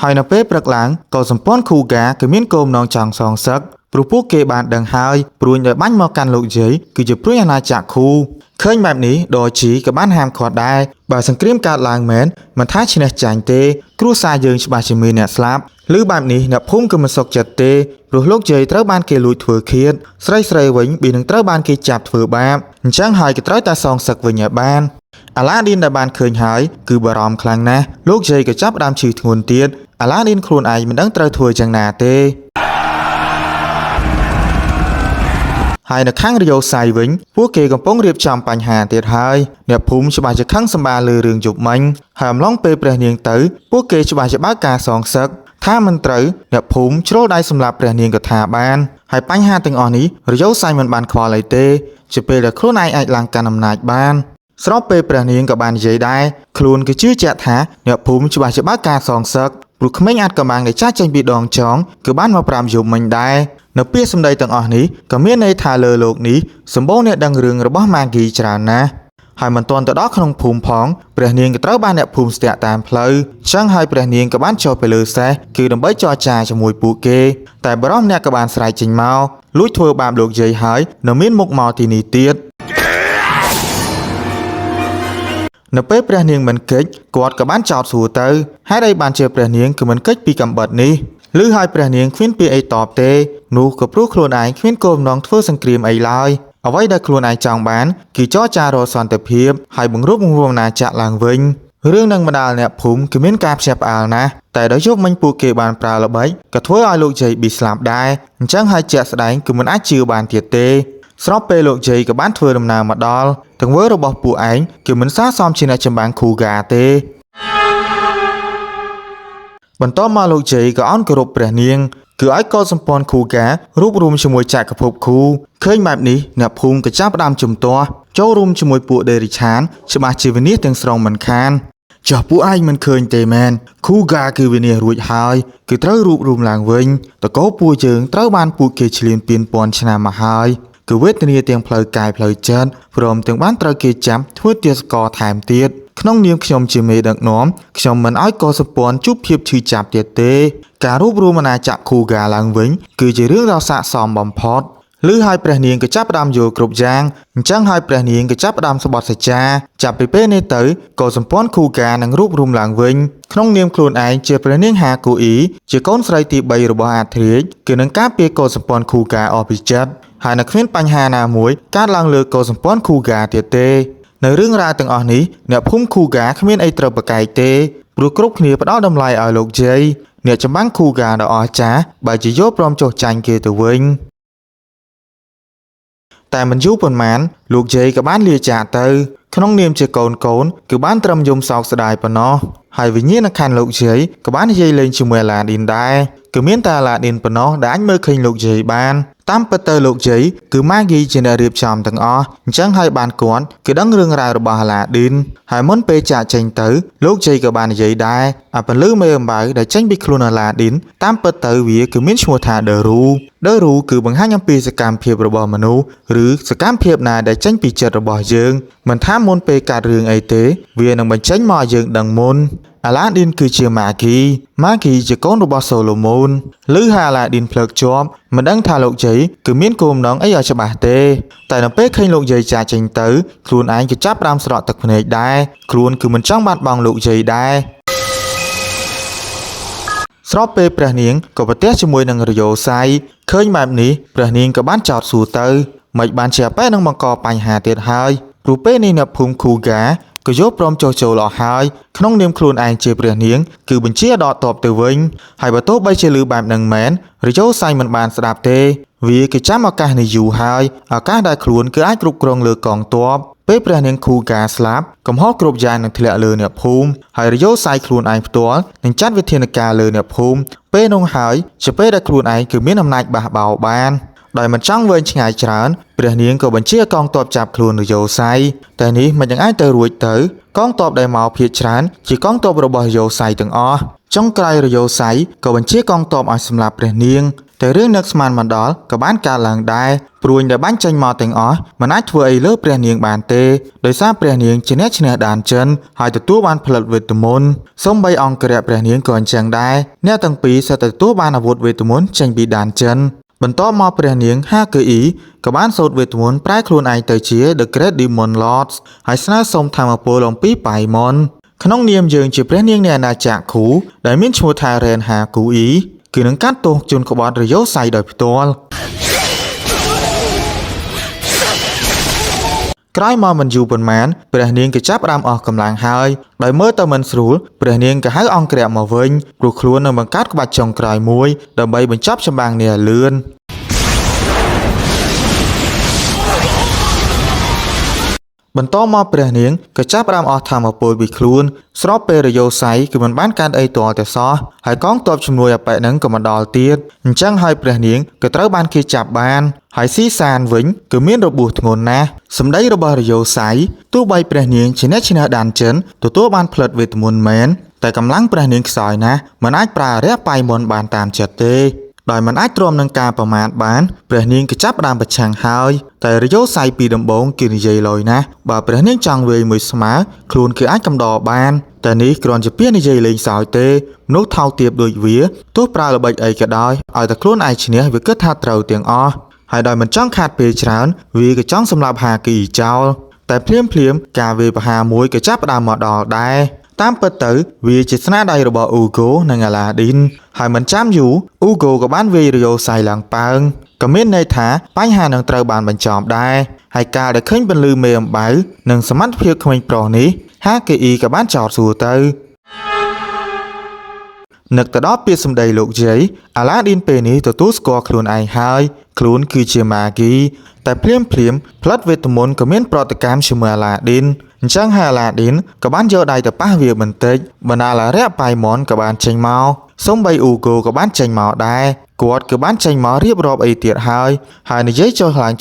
ហើយនៅពេលព្រឹកឡើងក៏សម្ព័ន្ធគូហ្គាគឺមានគោលបំណងចង់សងសឹកព្រោះពួកគេបានដឹងហើយព្រួញដោយបាញ់មកកាន់លោកយាយគឺជាព្រួយអាណាចក្រគូឃើញបែបនេះដជីក៏បានហាមឃាត់ដែរបើសង្គ្រាមកើតឡើងមែនមិនថាឈ្នះចាញ់ទេគ្រួសារយើងច្បាស់ជាមានអ្នកស្លាប់ឬបែបនេះអ្នកភូមិក៏មិនសុខចិត្តទេព្រោះលោកយាយត្រូវបានគេលួចធ្វើឃាតស្រីវិញវានឹងត្រូវបានគេចាប់ធ្វើបាបអញ្ចឹងហើយក៏ត្រូវតែសងសឹកវិញឲ្យបានអាឡាឌីនដែលបានឃើញហើយគឺបារម្ភខ្លាំងណាស់លោកយាយក៏ចាប់ផ្ដើមឈឺធ្ងន់ទៀតអាឡាឌីនខ្លួនឯងមិនដឹងត្រូវធ្វើយ៉ាងណាទេហើយនៅខាងរយោសាយវិញពួកគេកំពុងរៀបចំបញ្ហាទៀតហើយអ្នកភូមិច្បាស់ជាខឹងសម្បាលើរឿងយប់មិញហើយអំឡុងពេលព្រះនាងទៅពួកគេច្បាស់ជាបើកការសងសឹកថាមិនត្រូវអ្នកភូមិជ្រុលដៃសម្រាប់ព្រះនាងក៏ថាបានហើយបញ្ហាទាំងអស់នេះរយោសាយមិនបានខ្វល់អីទេជាពេលដែលខ្លួនឯងអាចឡើងកាន់អំណាចបានស្របពេលព្រះនាងក៏បាននិយាយដែរខ្លួនគឺជឿជាក់ថាអ្នកភូមិច្បាស់ជាបើកការសងសឹកព្រោះក្មេងអាចកំបាំងដែលចាស់ចេញពីដងចងគឺបានមកប្រាប់យប់មិញដែរនៅពាក្យសម្ដីទាំងអស់នេះក៏មានន័យថាលើโลกនេះសម្បូរអ្នកដឹងរឿងរបស់ម៉ាហ្គីច្រើនណាស់ហើយមិនទាន់ទៅដល់ក្នុងភូមិផងព្រះនាងក៏ត្រូវបានអ្នកភូមិស្ទាក់តាមផ្លូវចឹងហើយព្រះនាងក៏បានចុះទៅលើសេះគឺដើម្បីចរចាជាមួយពួកគេតែបរិមម្នាក់ក៏បានស្រែកចេញមកលួចធ្វើបាបលោកយាយហើយនៅមានមុខមកទីនេះទៀតនៅពេលព្រះនាងមិនកិច្ចគាត់ក៏បានចោទសួរទៅហេតុអីបានជាព្រះនាងគឺមិនកិច្ចពីកំបិតនេះឬហើយព្រះនាងគ្មានពាក្យអីតបទេនោះក៏ព្រោះខ្លួនឯងគ្មានគោលបំណងធ្វើសង្គ្រាមអីឡើយអ្វីដែលខ្លួនឯងចង់បានគឺចរចារកសន្តិភាពហើយបង្រួបបង្រួមអាណាចក្រឡើងវិញរឿងនឹងបណ្ដាលអ្នកភូមិគឺមានការភ្ញាក់ផ្អើលណាស់តែដល់យប់មិញពួកគេបានប្រើល្បិចក៏ធ្វើឲ្យលោកយាយប៊ីស្លាប់ដែរអញ្ចឹងហើយជាក់ស្ដែងគឺមិនអាចជឿបានទៀតទេស្របពេលលោកយាយក៏បានធ្វើដំណើរមកដល់ទង្វើរបស់ពួកឯងគឺមិនស័ក្តិសមជាអ្នកចម្បាំងគូហ្គាទេបន្ទាប់មកលោកយាយក៏អោនគោរពព្រះនាងគឺឲ្យកោតសម្ព័ន្ធគូហ្គារួបរวมជាមួយចក្រភពគូឃើញបែបនេះអ្នកភូមិក៏ចាប់ផ្ដើមជំទាស់ចូលរួមជាមួយពួកដេរីឆានច្បាស់ជាវិនិច្ឆ័យទាំងស្រុងមិនខានចុះពួកឯងមិនឃើញទេមែនគូហ្គាគឺវិនិច្ឆ័យរួចហើយគឺត្រូវរួបរวมឡើងវិញតកោពួកយើងត្រូវបានពួកគេឈ្លានពានពាន់ឆ្នាំមកហើយគឺវេទនាទាំងផ្លូវកាយផ្លូវចិត្តព្រមទាំងបានត្រូវគេចាប់ធ្វើទាសករថែមទៀតក្នុងនាមខ្ញុំជាមេដឹកនាំខ្ញុំមិនឲ្យកោសម្ព័ន្ធជួបភាពឈឺចាប់ទៀតទេការរួបរวมអាណាចក្រគូហ្គាឡើងវិញគឺជារឿងដ៏ស័ក្តិសមបំផុតឬហើយព្រះនាងក៏ចាប់ផ្ដើមយល់គ្រប់យ៉ាងអញ្ចឹងហើយព្រះនាងក៏ចាប់ផ្ដើមស្បត់សច្ចាចាប់ពីពេលនេះទៅកោសម្ព័ន្ធគូហ្គានឹងរួបរวมឡើងវិញក្នុងនាមខ្លួនឯងជាព្រះនាងហាគូអ៊ីជាកូនស្រីទី3របស់អាធ្រាជគឺនឹងការពារកោសម្ព័ន្ធគូហ្គាអស់ពីចិត្តហើយនៅគ្មានបញ្ហាណាមួយកើតឡើងលើកោសម្ព័ន្ធគូហ្គាទៀតទេនៅរឿងរ៉ាវទាំងអស់នេះអ្នកភូមិគូហ្គាគ្មានអីត្រូវប្រកែកទេព្រោះគ្រប់គ្នាផ្ដល់តម្លៃឲ្យលោកយាយអ្នកចម្បាំងគូហ្គាដ៏អស្ចារ្យបើជាយកព្រមចុះចាញ់គេទៅវិញតែមិនយូរប៉ុន្មានលោកយាយក៏បានលាចាកទៅក្នុងនាមជាកូនគឺបានត្រឹមយំសោកស្ដាយប៉ុណ្ណោះហើយវិញ្ញាណក្ខន្ធលោកយាយក៏បាននិយាយលេងជាមួយអាឡាឌីនដែរគឺមានតែអាឡាឌីនប៉ុណ្ណោះដែលអាចមើលឃើញលោកយាយបានតាមពិតទៅលោកយាយគឺម៉ាហ្គីជាអ្នករៀបចំទាំងអស់អញ្ចឹងហើយបានគាត់គឺដឹងរឿងរ៉ាវរបស់អាឡាឌីនហើយមុនពេលចាកចេញទៅលោកយាយក៏បាននិយាយដែរអាពលឺមេអំបៅដែលចេញពីខ្លួនអាឡាឌីនតាមពិតទៅវាគឺមានឈ្មោះថាដឺរូគឺបង្ហាញអំពីសកម្មភាពរបស់មនុស្សឬសកម្មភាពណាដែលចេញពីចិត្តរបស់យើងមិនថាមុនពេលកាត់រឿងអីទេវានឹងបញ្ចេញមកឲ្យយើងដឹងមុនអាឡាឌីនគឺជាម៉ាហ្គីជាកូនរបស់សូឡូមោនឬអាឡាឌីនភ្លើកជាប់មិនដឹងថាលោកយាយគឺមានគោលបំណងអីឲ្យច្បាស់ទេតែនៅពេលឃើញលោកយាយចាចេញទៅខ្លួនឯងក៏ចាប់ផ្ដើមស្រក់ទឹកភ្នែកដែរខ្លួនគឺមិនចង់បាត់បង់លោកយាយដែរស្របពេលព្រះនាងក៏ប្រទះជាមួយនឹងរយោសៃឃើញបែបនេះព្រះនាងក៏បានចោទសួរទៅមិនបានជាប៉ែនឹងបង្កបញ្ហាទៀតហើយព្រោះពេលនេះអ្នកភូមិគូហ្គាក៏យកព្រមចុះចូលអស់ហើយក្នុងនាមខ្លួនឯងជាព្រះនាងគឺបញ្ជាដកទ័ពទៅវិញហើយបើទោះបីជាលឺបែបនឹងមែនរយោសៃមិនបានស្ដាប់ទេវាគឺចាំឱកាសនេះយូរហើយឱកាសដែលខ្លួនគឺអាចគ្រប់គ្រងលើកងទ័ពពេលព្រះនាងគូហ្គាស្លាប់កំហុសគ្រប់យ៉ាងនឹងធ្លាក់លើអ្នកភូមិហើយរយោសៃខ្លួនឯងផ្ទាល់នឹងចាត់វិធានការលើអ្នកភូមិពេលនោះហើយជាពេលដែលខ្លួនឯងគឺមានអំណាចបះបោរបាន ដោយមិនចង់វែងឆ្ងាយច្រើនព្រះនាងក៏បញ្ជាកងទ័ពចាប់ខ្លួនរយោស័យតែនេះមិនយ៉ាងអាចទៅរួចទៅកងទ័ពដែលមកភៀសច្រើនជាកងទ័ពរបស់រយោស័យទាំងអស់ចុងក្រោយរយោស័យក៏បញ្ជាកងទ័ពឲ្យសម្លាប់ព្រះនាងតែរឿងនឹកស្មានមិនដល់ក៏បានកើតឡើងដែរព្រួញដែលបាញ់ចេញមកទាំងអស់មិនអាចធ្វើអីលើព្រះនាងបានទេដោយសារព្រះនាងជាអ្នកឈ្នះដានចិនហើយទទួលបានផលិតវេទមន្តសូម្បីអង្គរៈព្រះនាងក៏អញ្ចឹងដែរអ្នកទាំងពីរសុទ្ធតែទទួលបានអាវុធវេទមន្តចេញពីដានចិនបន្ទាប់មកព្រះនាងហាកឺអ៊ីក៏បានសូត្រវេទមន្តប្រែខ្លួនឯងទៅជា The Great Demon Lords ហើយស្នើសុំធម្មពលអំពីបៃមនក្នុងនាមយើងជាព្រះនាងនៃអាណាចក្រគូដែលមានឈ្មោះថារ៉េនហាគូអ៊ីគឺនឹងកាត់ទោសជនក្បត់រយោស័យដោយផ្ទាល់ក្រោយមកមិនយូរប៉ុន្មានព្រះនាងក៏ចាប់ផ្ដើមអស់កម្លាំងហើយដោយមើលទៅមិនស្រួលព្រះនាងក៏ហៅអង្គរៈមកវិញព្រោះខ្លួននឹងបង្កើតក្បាច់ចុងក្រោយមួយដើម្បីបញ្ចប់ចម្បាំងនេះឲ្យលឿនបន្តមកព្រះនាងក៏ចាប់ផ្ដើមអស់ធម្មពលពីខ្លួនស្របពេលរយោស័យគឺមិនបានកាន់អីទាល់តែសោះហើយកងទ័ពជំនួយអបិនឹងក៏មកដល់ទៀតអញ្ចឹងហើយព្រះនាងក៏ត្រូវបានគេចាប់បានហើយស៊ីសានវិញគឺមានរបួសធ្ងន់ណាស់សម្ដីរបស់រយោស័យទោះបីព្រះនាងជាអ្នកឈ្នះដានចិនទទួលបានផលិតវេទមន្តមែនតែកម្លាំងព្រះនាងខ្សោយណាស់មិនអាចប្រើអរិយបៃមន្តបានតាមចិត្តទេដោយមិនអាចទ្រាំនឹងការប្រមាថបានព្រះនាងក៏ចាប់ផ្ដើមប្រឆាំងហើយតែរយោស័យពីដំបូងគេនិយាយលយណាស់បើព្រះនាងចង់វាយមួយស្មើខ្លួនគឺអាចកំដរបានតែនេះគ្រាន់ជាពាក្យនិយាយលេងសើចទេមនុស្សថោកទាបដូចវាទោះប្រើល្បិចអីក៏ដោយឲ្យតែខ្លួនឯងឈ្នះវាគិតថាត្រូវទាំងអស់ហើយដោយមិនចង់ខាតពេលច្រើនវាក៏ចង់សម្លាប់ហាគីចោលតែភ្លាមការវាយប្រហារមួយក៏ចាប់ផ្ដើមមកដល់ដែរតាមពិតទៅវាជាស្នាដៃរបស់អ៊ូហ្គោនិងអាឡាឌីនហើយមិនចាំយូរអ៊ូហ្គោក៏បានវាយរយោស័យឡើងប៉ើងក៏មានន័យថាបញ្ហានឹងត្រូវបានបញ្ចប់ដែរហើយការដែលឃើញពន្លឺមេអំបៅនិងសមត្ថភាពក្មេងប្រុសនេះហាកេអ៊ីក៏បានចោទសួរទៅនឹកទៅដល់ពាក្យសម្ដីលោកយាយអាឡាឌីនពេលនេះទទួលស្គាល់ខ្លួនឯងហើយខ្លួនគឺជាម៉ាហ្គីតែភ្លាមផ្លិតវេទមន្តក៏មានប្រតិកម្មជាមួយអាឡាឌីនអញ្ចឹងហើយអាឡាឌីនក៏បានយកដៃទៅប៉ះវាបន្តិចបណ្ដាលអរិយបៃមនក៏បានចេញមកសូម្បីអ៊ូហ្គោក៏បានចេញមកដែរគាត់ក៏បានចេញមករៀបរាប់អីទៀតហើយនិយាយចុះឡើង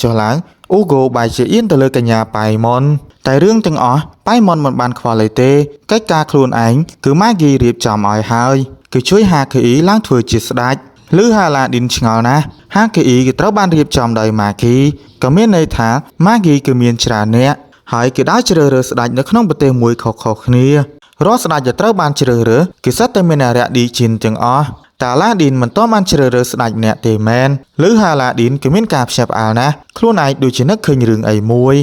អ៊ូហ្គោបែរជាអៀនទៅលើកញ្ញាបៃមនតែរឿងទាំងអស់បៃមនមិនបានខ្វល់អីទេកិច្ចការខ្លួនឯងគឺម៉ាហ្គីរៀបចំឲ្យហើយគឺជួយហាកេអ៊ីឡើងធ្វើជាស្ដេចឬហាឡាឌីនឆ្ងល់ណាស់ហាកេអ៊ីគឺត្រូវបានរៀបចំដោយម៉ាហ្គីក៏មានន័យថាម៉ាហ្គីគឺមានច្រើនអ្នកហើយគឺដើរជ្រើសរើសស្ដេចនៅក្នុងប្រទេសមួយខុសៗគ្នារាល់ស្ដេចដែលត្រូវបានជ្រើសរើសគឺសុទ្ធតែមានអរិយឌីជីនទាំងអស់តែអាឡាឌីនមិនទាន់បានជ្រើសរើសស្ដេចម្នាក់ទេមែនឬហាឡាឌីនគឺមានការភ្ញាក់ផ្អើលណាស់ខ្លួនឯងដូចជានឹកឃើញរឿងអីមួយ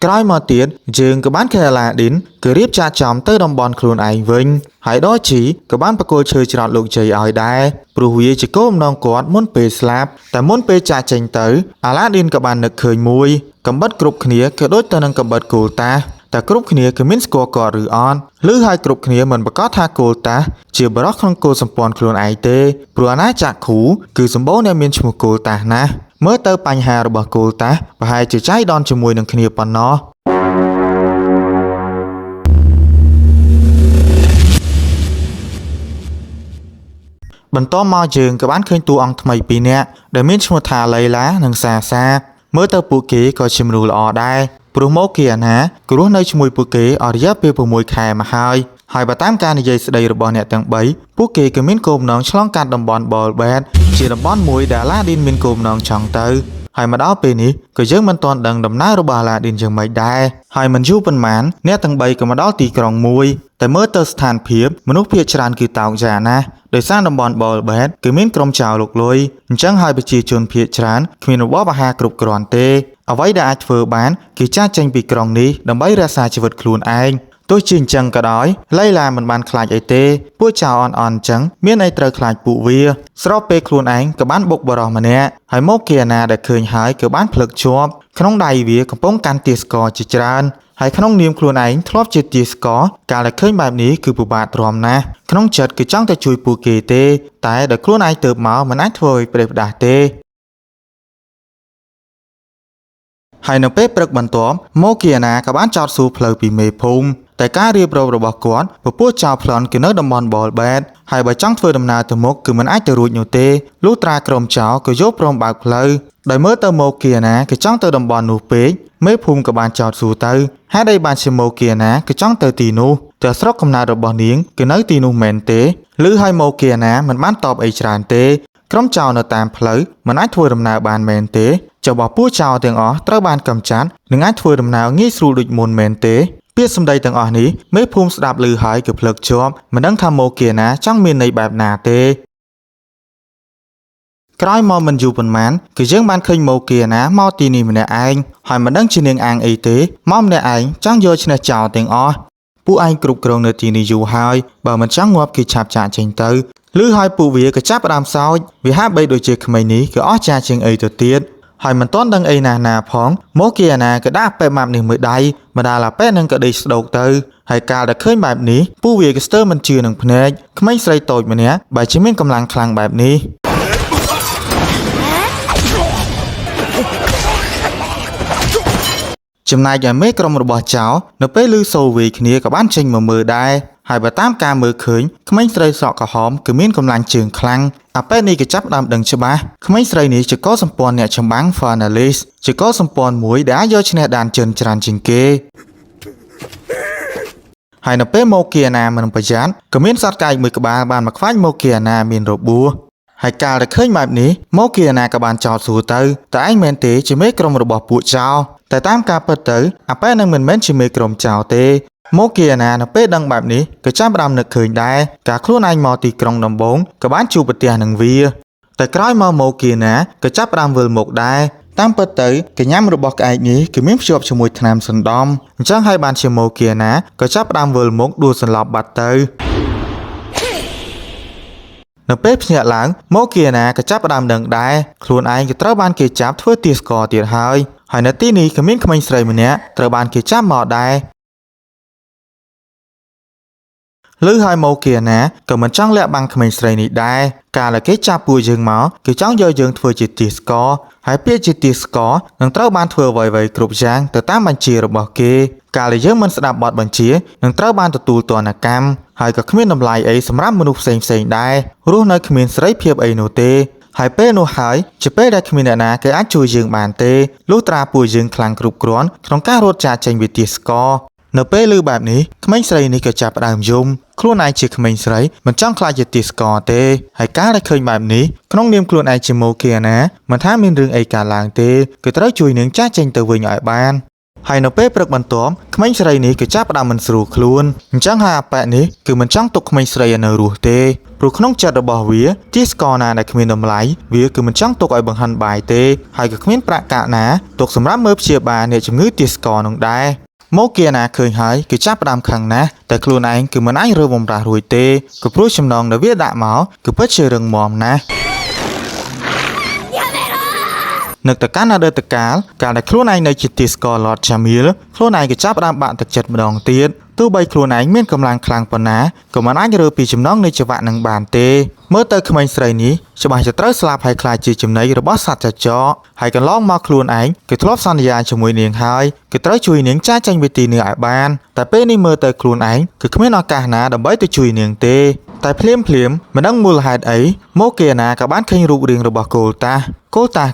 ក្រោយមកទៀតយើងក៏បានឃើញអាឡាឌីនគឺរៀបចាកចំទៅតំបន់ខ្លួនឯងវិញហើយដជីក៏បានបកគោលឈើច្រត់លោកជ័យឲ្យដែរព្រោះវាជាគោលបំណងគាត់មុនពេលស្លាប់តែមុនពេលចាកចេញទៅអាឡាឌីនក៏បាននឹកឃើញមួយកំបិតគ្រប់គ្នាក៏ដូចទៅនឹងកំបិតគោលតាតែគ្រប់គ្នាគឺមានស្គាល់គាត់ឬអត់ឬហើយគ្រប់គ្នាមិនប្រកាសថាគោលតាជាបរិសុទ្ធក្នុងគោលសម្ព័ន្ធខ្លួនឯងទេព្រោះអាណាចក្រគូគឺសម្បូរអ្នកមានឈ្មោះគោលតាណាស់មើលទៅបញ្ហារបស់គោលតាប្រហែលជាចៃដន្យជាមួយនឹងគ្នាប៉ុណ្ណោះបន្តមកយើងក៏បានឃើញតួអង្គថ្មីពីរនាក់ដែលមានឈ្មោះថាឡៃឡានិងសាមើលទៅពួកគេក៏ជាមនុស្សល្អដែរព្រោះមកគីអាណាក៏រស់នៅជាមួយពួកគេអស់រយៈពេល6ខែមកហើយបើតាមការនិយាយស្ដីរបស់អ្នកទាំង3ពួកគេក៏មានគោលបំណងឆ្លងកាត់តំបន់បលបែតជាតំបន់មួយដែលអាឡាឌីនមានគោលបំណងចង់ទៅហើយមកដល់ពេលនេះក៏យើងមិនទាន់ដឹងដំណើររបស់អាឡាឌីនយ៉ាងម៉េចដែរហើយមិនយូរប៉ុន្មានអ្នកទាំង3ក៏មកដល់ទីក្រុងមួយតែមើលទៅស្ថានភាពមនុស្សភាគច្រើនគឺតោកយ៉ាណាស់ដោយសារតំបន់បលបែតគឺមានក្រុមចៅលុកលុយអញ្ចឹងហើយប្រជាជនភាគច្រើនគ្មានរបបអាហារគ្រប់គ្រាន់ទេអ្វីដែលអាចធ្វើបានគឺចាកចេញពីក្រុងនេះដើម្បីរក្សាជីវិតខ្លួនឯងទោះជាអញ្ចឹងក៏ដោយឡៃឡាមិនបានខ្លាចអីទេពួកចៅអន់អញ្ចឹងមានអីត្រូវខ្លាចពួកវាស្របពេលខ្លួនឯងក៏បានបុកបរោះម្នាក់ហើយមកគីអាណាដែលឃើញហើយក៏បានភ្លឹកជាប់ក្នុងដៃវាកំពុងកាន់ទាស្គរជាច្រើនហើយក្នុងនាមខ្លួនឯងធ្លាប់ជាទាស្គរកាលដែលឃើញបែបនេះគឺពិបាកទ្រាំណាស់ក្នុងចិត្តគឺចង់តែជួយពួកគេទេតែដល់ខ្លួនឯងទៅមកមិនអាចធ្វើឲ្យប្រេះផ្ដាស់ទេហើយនៅពេលព្រឹកបន្ទាប់មកគីអាណាក៏បានចោទសួរផ្លូវពីមេភូមិ តែការរៀបរាប់របស់គាត់ពពួកចៅប្លន់គឺនៅតំបន់បលបែតហើយបើចង់ធ្វើដំណើរទៅមុខគឺមិនអាចទៅរួចនោះទេលុះត្រាក្រុមចៅក៏យកព្រមបើកផ្លូវដោយមើលទៅមកគៀណាគឺចង់ទៅតំបន់នោះពេកមេភូមិក៏បានចោទសួរទៅហេតុអីបានជាមកគៀណាគឺចង់ទៅទីនោះតែស្រុកកំណើតរបស់នាងគឺនៅទីនោះមែនទេឬហើយមកគៀណាមិនបានតបអីច្រើនទេក្រុមចៅនៅតាមផ្លូវមិនអាចធ្វើដំណើរបានមែនទេចុះបើពួកចៅទាំងអស់ត្រូវបានកំចាត់នឹងអាចធ្វើដំណើរងាយស្រួលដូចមុនមែនទេពាក្យសម្ដីទាំងអស់នេះមេភូមិស្ដាប់ឮហើយគឺភ្លើកជាប់មិនដឹងថាមកគៀណាចង់មានន័យបែបណាទេក្រោយមកមិនយូរប៉ុន្មានគឺយើងបានឃើញមកគៀណាមកទីនេះម្នាក់ឯងហើយមិនដឹងជានាងអាងអីទេមកម្នាក់ឯងចង់យកឈ្នះចៅទាំងអស់ពួកឯងគ្រប់គ្រងនៅទីនេះយូរហើយបើមិនចង់ងាប់គឺឆាប់ចាក់ចេញទៅឬហើយពួកវាក៏ចាប់ផ្ដើមសោចវាហាក់បីដូចជាក្មេងនេះគឺអស់ចាជាងអីទៅទៀតហើយមិនទាន់ដឹងអីណាផងមកគៀណាក៏ដាក់ប៉ែម៉ាប់នេះមួយដៃម្ដាលអាប៉ែនឹងក៏ដេកស្ដោកទៅហើយកាលដែលឃើញបែបនេះពួកវាក៏ស្ទើរមិនជឿនឹងភ្នែកក្មេងស្រីតូចម្នាក់បើជាមានកម្លាំងខ្លាំងបែបនេះចំណែកឯមេក្រុមរបស់ចៅនៅពេលឮសូរវាយគ្នាក៏បានចេញមកមើលដែរហើយបើតាមការមើលឃើញក្មេងស្រីស្រកក្រហមគឺមានកម្លាំងជើងខ្លាំងអាប៉ែនេះក៏ចាប់ដើមដឹងច្បាស់ក្មេងស្រីនេះជាកោសម្ព័ន្ធអ្នកចម្បាំង Finalist ជាកោសម្ព័ន្ធមួយដែលអាចយកឈ្នះដានជើងច្រើនជាងគេហើយនៅពេលមកគៀណាមិនប្រយ័ត្នក៏មានសត្វកាយមួយក្បាលបានមកខ្វាច់មកគៀណាមានរបួសហើយកាលដែលឃើញបែបនេះមកគៀណាក៏បានចោទសួរទៅតែឯងមែនទេជាមេក្រុមរបស់ពួកចៅតែតាមការពិតទៅអាប៉ែនឹងមិនមែនជាមេក្រុមចៅទេមកគៀណានៅពេលដឹងបែបនេះក៏ចាប់ផ្ដើមនឹកឃើញដែរការខ្លួនឯងមកទីក្រុងដំបងក៏បានជួបប្រទះនឹងវាតែក្រោយមកគៀណាក៏ចាប់ផ្ដើមវិលមុខដែរតាមពិតទៅកញ្ញាំរបស់ក្អែកនេះគឺមានភ្ជាប់ជាមួយថ្នាំសណ្ដំអញ្ចឹងហើយបានជាមកគៀណាក៏ចាប់ផ្ដើមវិលមុខដួលសន្លប់បាត់ទៅនៅពេលភ្ញាក់ឡើងមកគៀណាក៏ចាប់ផ្ដើមដឹងដែរខ្លួនឯងក៏ត្រូវបានគេចាប់ធ្វើទាស្ករទៀតហើយនៅទីនេះក៏មានក្មេងស្រីម្នាក់ត្រូវបានគេចាប់មកដែរឬហើយមកគៀណាក៏មិនចង់លាក់បាំងក្មេងស្រីនេះដែរកាលដែលគេចាប់ពួកយើងមកគឺចង់យកយើងធ្វើជាទាស្ករហើយពាក្យជាទាស្ករនឹងត្រូវបានធ្វើអ្វីៗគ្រប់យ៉ាងទៅតាមបញ្ជារបស់គេកាលដែលយើងមិនស្ដាប់បទបញ្ជានឹងត្រូវបានទទួលទណ្ឌកម្មហើយក៏គ្មានតម្លៃអីសម្រាប់មនុស្សផ្សេងដែររស់នៅគ្មានសេរីភាពអីនោះទេហើយពេលនោះហើយជាពេលដែលគ្មានអ្នកណាគេអាចជួយយើងបានទេលុះត្រាពួកយើងខ្លាំងគ្រប់គ្រាន់ក្នុងការរត់ចាកចេញពីទាស្ករនៅពេលឮបែបនេះក្មេងស្រីនេះក៏ចាប់ផ្ដើមយំខ្លួនឯងជាក្មេងស្រីមិនចង់ខ្លាចជាទាស្ករទេហើយការដែលឃើញបែបនេះក្នុងនាមខ្លួនឯងជាមកគៀណាមិនថាមានរឿងអីកើតឡើងទេគឺត្រូវជួយនាងចាស់ចេញទៅវិញឲ្យបានហើយនៅពេលព្រឹកបន្ទាប់ក្មេងស្រីនេះក៏ចាប់ផ្ដើមមិនស្រួលខ្លួនអញ្ចឹងហើយអាប៉ែនេះគឺមិនចង់ទុកក្មេងស្រីឲ្យនៅរស់ទេព្រោះក្នុងចិត្តរបស់វាទាស្ករណាដែលគ្មានតម្លៃវាគឺមិនចង់ទុកឲ្យបង្ហិនបាយទេហើយក៏គ្មានប្រាក់កាក់ណាទុកសម្រាប់មើលព្យាបាលអ្នកជំងឺទាស្ករនោះដែរមកគៀណាឃើញហើយគឺចាប់ផ្ដើមខឹងណាស់តែខ្លួនឯងគឺមិនអាចរើបំរាស់រួចទេក៏ព្រោះចំណងដែលវាដាក់មកគឺពិតជារឹងមាំណាស់នឹកទៅកាន់អតីតកាលដែលខ្លួនឯងនៅជាទាស្ករឡតចាមីលខ្លួនឯងក៏ចាប់ផ្ដើមបាក់ទឹកចិត្តម្ដងទៀតទោះបីខ្លួនឯងមានកម្លាំងខ្លាំងប៉ុណ្ណាក៏មិនអាចរើពីចំណងនៃចង្វាក់នឹងបានទេមើលទៅក្មេងស្រីនេះច្បាស់ជាត្រូវស្លាប់ហើយខ្លាចជាចំណីរបស់សត្វចចកហើយកន្លងមកខ្លួនឯងគឺធ្លាប់សន្យាជាមួយនាងហើយគឺត្រូវជួយនាងចាកចេញពីទីនេះឲ្យបានតែពេលនេះមើលទៅខ្លួនឯងគឺគ្មានឱកាសណាដើម្បីទៅជួយនាងទេតែភ្លាមមិនដឹងមូលហេតុអីមកគៀណាក៏បានឃើញរូបរាងរបស់កូលតា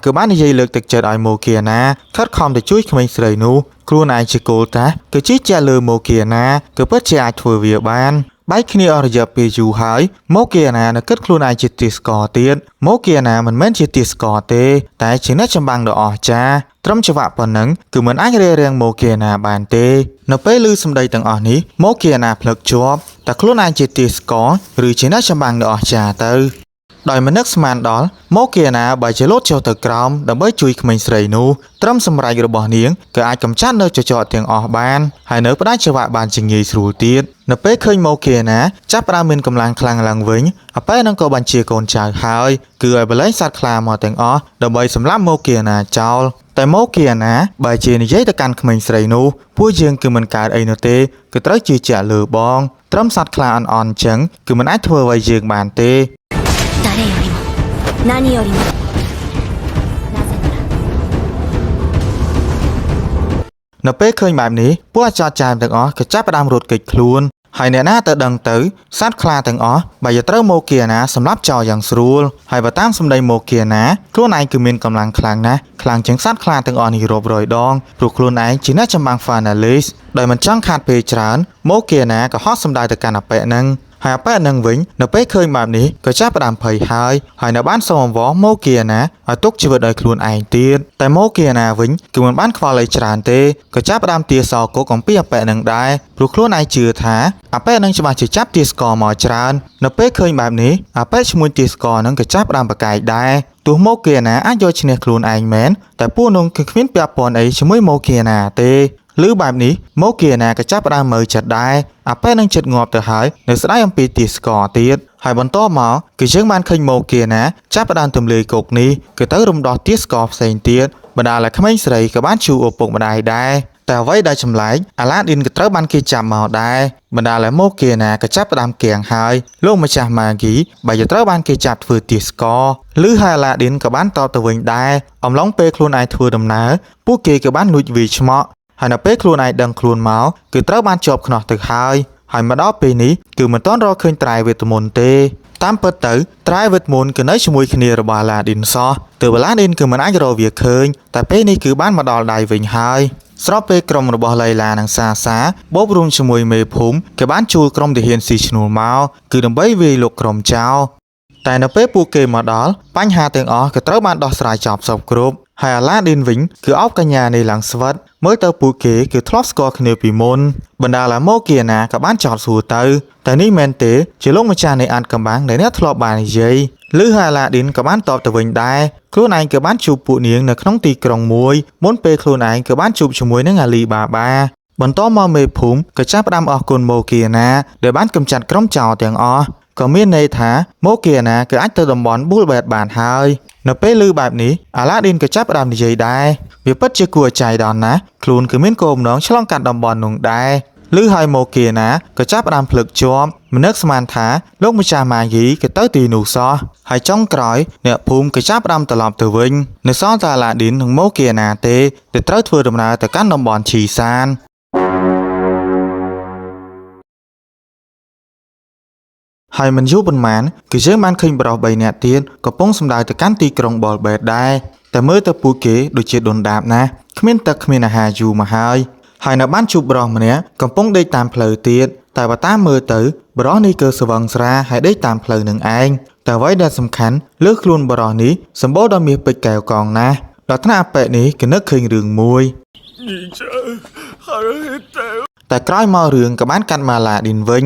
គឺបាននិយាយលើកទឹកចិត្តឲ្យមកគៀណាខិតខំទៅជួយក្មេងស្រីនោះខ្លួនឯងជាកូលតាគឺជឿជាក់លើមកគៀណាគឺពិតជាអាចធ្វើវាបានបែកគ្នាអស់រយៈពេលយូរហើយមកគៀណានៅគិតខ្លួនឯងជាទាស្ករទៀតមកគៀណាមិនមែនជាទាស្ករទេតែជាអ្នកចម្បាំងដ៏អស្ចារ្យត្រឹមចង្វាក់ប៉ុណ្ណឹងគឺមិនអាចរារាំងមកគៀណាបានទេនៅពេលឮសម្ដីទាំងអស់នេះមកគៀណាភ្លឹកជាប់តែខ្លួនឯងជាទាស្ករឬជាអ្នកចម្បាំងដ៏អស្ចារ្យទៅដោយមិននឹកស្មានដល់មកគៀណាបើជាលោតចុះទៅក្រោមដើម្បីជួយក្មេងស្រីនោះត្រឹមសម្រេចរបស់នាងក៏អាចកម្ចាត់នៅចចកទាំងអស់បានហើយនៅផ្ដាច់ចង្វាក់បានជាងាយស្រួលទៀតនៅពេលឃើញមកគៀណាចាប់ផ្ដើមមានកម្លាំងខ្លាំងឡើងវិញអាប៉ែនឹងក៏បញ្ជាកូនចៅហើយគឺឲ្យបលែងសត្វខ្លាមកទាំងអស់ដើម្បីសម្លាប់មកគៀណាចោលតែមកគៀណាបើជានិយាយទៅកាន់ក្មេងស្រីនោះពួកយើងគឺមិនកើតអីនោះទេគឺត្រូវជឿជាក់លើបងត្រឹមសត្វខ្លាអន់អញ្ចឹងគឺមិនអាចធ្វើអ្វីយើងបានទេ誰よりも何よりもなぜならនៅពេលឃើញបែបនេះពួកអាចចាមទាំងអស់ក៏ចាប់ផ្ដើមរត់គេចខ្លួនហើយអ្នកណាទៅដឹងទៅសត្វខ្លាទាំងអស់បើយកត្រូវម៉ូគីណាសម្រាប់ចោលយ៉ាងស្រួលហើយបើតាមសម្ដីម៉ូគីណាខ្លួនឯងគឺមានកម្លាំងខ្លាំងណាស់ខ្លាំងជាងសត្វខ្លាទាំងអស់នេះរាប់រយដងព្រោះខ្លួនឯងជាអ្នកចម្បាំង Finalist ដោយមិនចង់ខាត់ពេលច្រើនម៉ូគីណាក៏ហត់សម្ដៅទៅកាន់អាប៉ែហ្នឹងហើយអាប៉ែនឹងវិញនៅពេលឃើញបែបនេះក៏ចាប់ផ្ដើមភ័យហើយនៅបានសូមអង្វរម៉ូគីណាឲ្យទុកជីវិតឲ្យខ្លួនឯងទៀតតែម៉ូគីណាវិញគឺមិនបានខ្វល់អីច្រើនទេក៏ចាប់ផ្ដើមទាសគុកអំពីអាប៉ែនឹងដែរព្រោះខ្លួនឯងជឿថាអាប៉ែនឹងច្បាស់ជាចាប់ទាសកមកច្រើននៅពេលឃើញបែបនេះអាប៉ែឈ្មោះទាសកនឹងក៏ចាប់ផ្ដើមប្រកែកដែរទោះម៉ូគីណាអាចយកឈ្នះខ្លួនឯងមែនតែពួកនោះគឺគ្មានពាក់ព័ន្ធអីជាមួយម៉ូគីណាទេឬបែបនេះម៉ូគីណាក៏ចាប់ផ្ដើមមើលចិត្តដែរអាប៉ែនឹងចិត្តងាប់ទៅហើយនៅស្ដាយអំពីទាសកទៀតហើយបន្តមកគឺយើងបានឃើញម៉ូគីណាចាប់ផ្ដើមទម្លាយគុកនេះគឺទៅរំដោះទាសកផ្សេងទៀតបណ្ដាលឲ្យក្មេងស្រីក៏បានជួបឪពុកម្ដាយដែរតែអ្វីដែលចម្លែកអាឡាឌីនក៏ត្រូវបានគេចាប់មកដែរបណ្ដាលឲ្យម៉ូគីណាក៏ចាប់ផ្ដើមគៀងហើយលោកម្ចាស់ម៉ាហ្គីបើយកត្រូវបានគេចាប់ធ្វើទាសកឬហើយអាឡាឌីនក៏បានតបទៅវិញដែរអំឡុងពេលខ្លួនឯងធ្វើដំណើរពួកគេក៏បានលួចវាយឆ្មក់ហើយនៅពេលខ្លួនឯងដឹងខ្លួនមកគឺត្រូវបានជាប់ខ្នោះទៅហើយមកដល់ពេលនេះគឺមិនទាន់រកឃើញត្រៃវេទមន្តទេតាមពិតទៅត្រៃវេទមន្តគឺនៅជាមួយគ្នារបស់អាឡាឌីនសោះទើបអាឡាឌីនគឺមិនអាចរកវាឃើញតែពេលនេះគឺបានមកដល់ដៃវិញហើយស្របពេលក្រុមរបស់ឡៃឡានិងសាបូបរួមជាមួយមេភូមិក៏បានជួលក្រុមទាហានស៊ីឈ្នួលមកគឺដើម្បីវាយលោកក្រុមចោលតែនៅពេលពួកគេមកដល់បញ្ហាទាំងអស់ក៏ត្រូវបានដោះស្រាយចប់សពគ្រប់ហើយអាឡាឌីនវិញគឺអោបកញ្ញានេះឡើងស្វិតមើលទៅពួកគេគឺធ្លាប់ស្គាល់គ្នាពីមុនបណ្ដាលឲ្យម៉ូគីណាក៏បានចោទសួរទៅតែនេះមែនទេជាលោកម្ចាស់នៃអាតកំបាំងដែលអ្នកធ្លាប់បាននិយាយឬហើយអាឡាឌីនក៏បានតបទៅវិញដែរខ្លួនឯងក៏បានជួបពួកនាងនៅក្នុងទីក្រុងមួយមុនពេលខ្លួនឯងក៏បានជួបជាមួយនឹងអាលីបាបាបន្តមកមេភូមិក៏ចាប់ផ្ដើមអរគុណម៉ូគីណាដែលបានកម្ចាត់ក្រុមចោរទាំងអស់ក៏មានន័យថាម៉ូគីណាគឺអាចទៅតំបន់ប៊ូលបែតបានហើយនៅពេលឮបែបនេះអាឡាឌីនក៏ចាប់ផ្ដើមនិយាយដែរវាពិតជាគួរចៃដន្យណាស់ខ្លួនគឺមានគោលបំណងឆ្លងកាត់តំបន់នោះដែរឬហើយម៉ូគីណាក៏ចាប់ផ្ដើមភ្លឹកជាប់មិននឹកស្មានថាលោកម្ចាស់ម៉ាហ្គីក៏ទៅទីនោះសោះហើយចុងក្រោយអ្នកភូមិក៏ចាប់ផ្ដើមត្រឡប់ទៅវិញនៅសល់តែអាឡាឌីននិងម៉ូគីណាទេដែលត្រូវធ្វើដំណើរទៅកាន់តំបន់ឈីសានហើយមិនយូរប៉ុន្មានគឺយើងបានឃើញប្រុស3នាក់ទៀតកំពុងសម្ដៅទៅកាន់ទីក្រុងបលបែតដែរតែមើលទៅពួកគេដូចជាដុនដាបណាស់គ្មានទឹកគ្មានអាហារយូរមកហើយនៅបានជួបប្រុសម្នាក់កំពុងដេកតាមផ្លូវទៀតតែបើតាមមើលទៅប្រុសនេះគឺស្វឹងស្រាហើយដេកតាមផ្លូវនឹងឯងតែអ្វីដែលសំខាន់លើខ្លួនប្រុសនេះសម្បូរដោយមាសពេជ្រកែវកងណាស់ដល់ថ្នាក់អប៉ែនេះគឺនឹកឃើញរឿងមួយតែក្រោយមករឿងក៏បានកាត់មកអាឡាឌីនវិញ